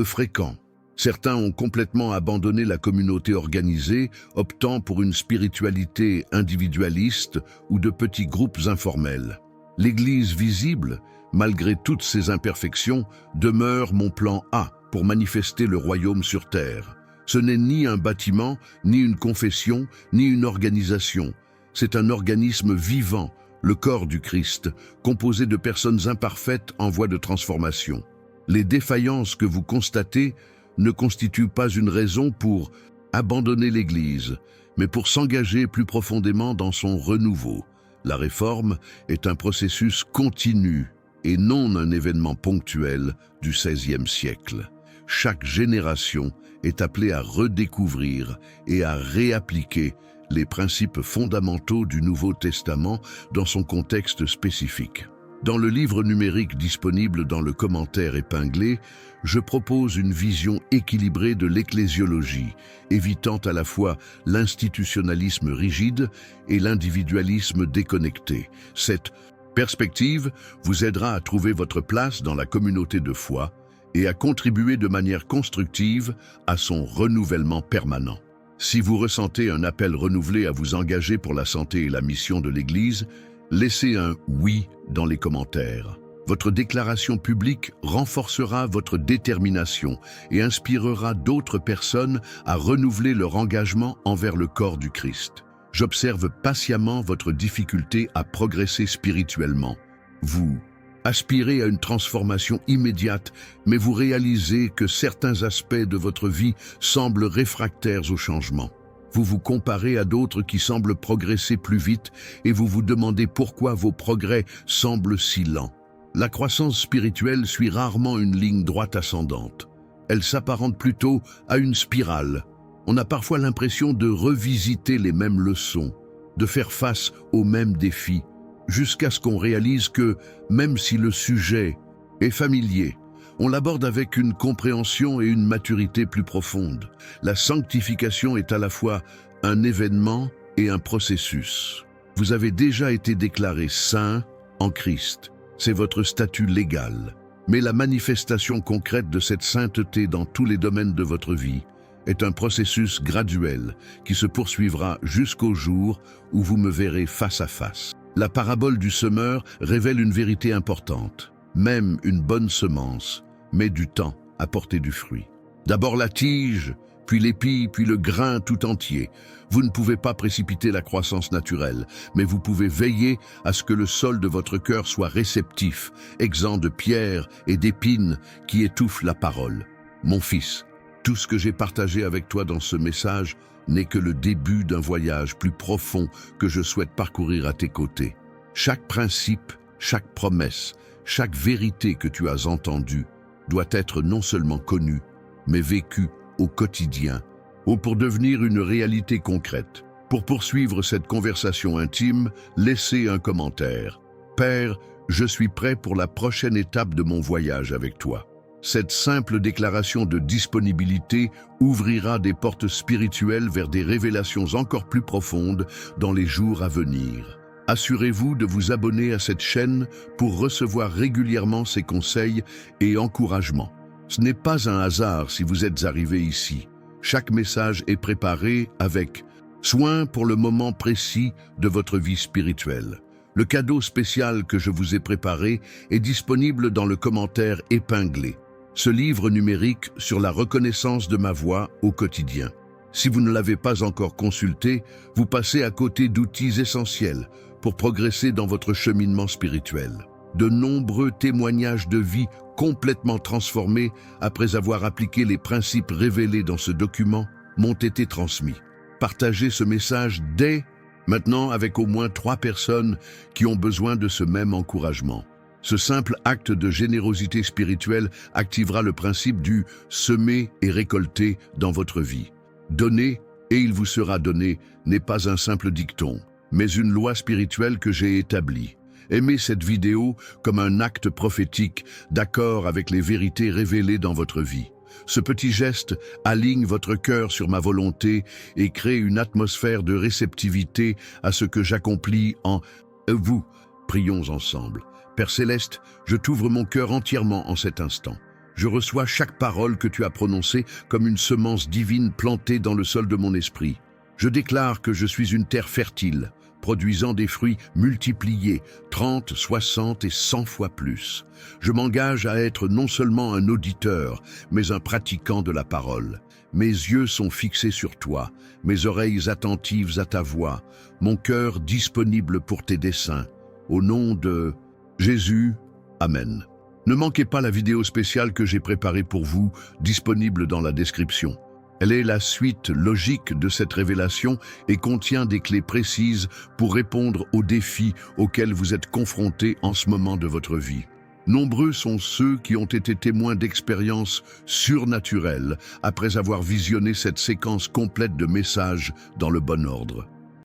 fréquents. Certains ont complètement abandonné la communauté organisée, optant pour une spiritualité individualiste ou de petits groupes informels. L'Église visible, malgré toutes ses imperfections, demeure mon plan A pour manifester le royaume sur terre. Ce n'est ni un bâtiment, ni une confession, ni une organisation. C'est un organisme vivant, le corps du Christ, composé de personnes imparfaites en voie de transformation. Les défaillances que vous constatez ne constitue pas une raison pour abandonner l'Église, mais pour s'engager plus profondément dans son renouveau. La réforme est un processus continu et non un événement ponctuel du XVIe siècle. Chaque génération est appelée à redécouvrir et à réappliquer les principes fondamentaux du Nouveau Testament dans son contexte spécifique. Dans le livre numérique disponible dans le commentaire épinglé, je propose une vision équilibrée de l'ecclésiologie, évitant à la fois l'institutionnalisme rigide et l'individualisme déconnecté. Cette perspective vous aidera à trouver votre place dans la communauté de foi et à contribuer de manière constructive à son renouvellement permanent. Si vous ressentez un appel renouvelé à vous engager pour la santé et la mission de l'Église, laissez un « oui » dans les commentaires. Votre déclaration publique renforcera votre détermination et inspirera d'autres personnes à renouveler leur engagement envers le corps du Christ. J'observe patiemment votre difficulté à progresser spirituellement. Vous aspirez à une transformation immédiate, mais vous réalisez que certains aspects de votre vie semblent réfractaires au changement. Vous vous comparez à d'autres qui semblent progresser plus vite et vous vous demandez pourquoi vos progrès semblent si lents. La croissance spirituelle suit rarement une ligne droite ascendante. Elle s'apparente plutôt à une spirale. On a parfois l'impression de revisiter les mêmes leçons, de faire face aux mêmes défis, jusqu'à ce qu'on réalise que, même si le sujet est familier, on l'aborde avec une compréhension et une maturité plus profonde. La sanctification est à la fois un événement et un processus. Vous avez déjà été déclaré saint en Christ. C'est votre statut légal. Mais la manifestation concrète de cette sainteté dans tous les domaines de votre vie est un processus graduel qui se poursuivra jusqu'au jour où vous me verrez face à face. La parabole du semeur révèle une vérité importante. Même une bonne semence met du temps à porter du fruit. D'abord la tige, puis l'épi, puis le grain tout entier. Vous ne pouvez pas précipiter la croissance naturelle, mais vous pouvez veiller à ce que le sol de votre cœur soit réceptif, exempt de pierres et d'épines qui étouffent la parole. Mon fils, tout ce que j'ai partagé avec toi dans ce message n'est que le début d'un voyage plus profond que je souhaite parcourir à tes côtés. Chaque principe, chaque promesse, chaque vérité que tu as entendue doit être non seulement connue, mais vécue au quotidien, ou pour devenir une réalité concrète. Pour poursuivre cette conversation intime, laissez un commentaire. Père, je suis prêt pour la prochaine étape de mon voyage avec toi. Cette simple déclaration de disponibilité ouvrira des portes spirituelles vers des révélations encore plus profondes dans les jours à venir. Assurez-vous de vous abonner à cette chaîne pour recevoir régulièrement ces conseils et encouragements. Ce n'est pas un hasard si vous êtes arrivé ici. Chaque message est préparé avec soin pour le moment précis de votre vie spirituelle. Le cadeau spécial que je vous ai préparé est disponible dans le commentaire épinglé. Ce livre numérique sur la reconnaissance de ma voix au quotidien. Si vous ne l'avez pas encore consulté, vous passez à côté d'outils essentiels pour progresser dans votre cheminement spirituel. De nombreux témoignages de vie complètement transformés après avoir appliqué les principes révélés dans ce document m'ont été transmis. Partagez ce message dès maintenant avec au moins 3 personnes qui ont besoin de ce même encouragement. Ce simple acte de générosité spirituelle activera le principe du « semer et récolter » dans votre vie. Donner et il vous sera donné n'est pas un simple dicton, mais une loi spirituelle que j'ai établie. Aimez cette vidéo comme un acte prophétique d'accord avec les vérités révélées dans votre vie. Ce petit geste aligne votre cœur sur ma volonté et crée une atmosphère de réceptivité à ce que j'accomplis en vous. Prions ensemble. Père Céleste, je t'ouvre mon cœur entièrement en cet instant. Je reçois chaque parole que tu as prononcée comme une semence divine plantée dans le sol de mon esprit. Je déclare que je suis une terre fertile, produisant des fruits multipliés, 30, 60 et 100 fois plus. Je m'engage à être non seulement un auditeur, mais un pratiquant de la parole. Mes yeux sont fixés sur toi, mes oreilles attentives à ta voix, mon cœur disponible pour tes desseins. Au nom de Jésus, Amen. Ne manquez pas la vidéo spéciale que j'ai préparée pour vous, disponible dans la description. Elle est la suite logique de cette révélation et contient des clés précises pour répondre aux défis auxquels vous êtes confrontés en ce moment de votre vie. Nombreux sont ceux qui ont été témoins d'expériences surnaturelles après avoir visionné cette séquence complète de messages dans le bon ordre.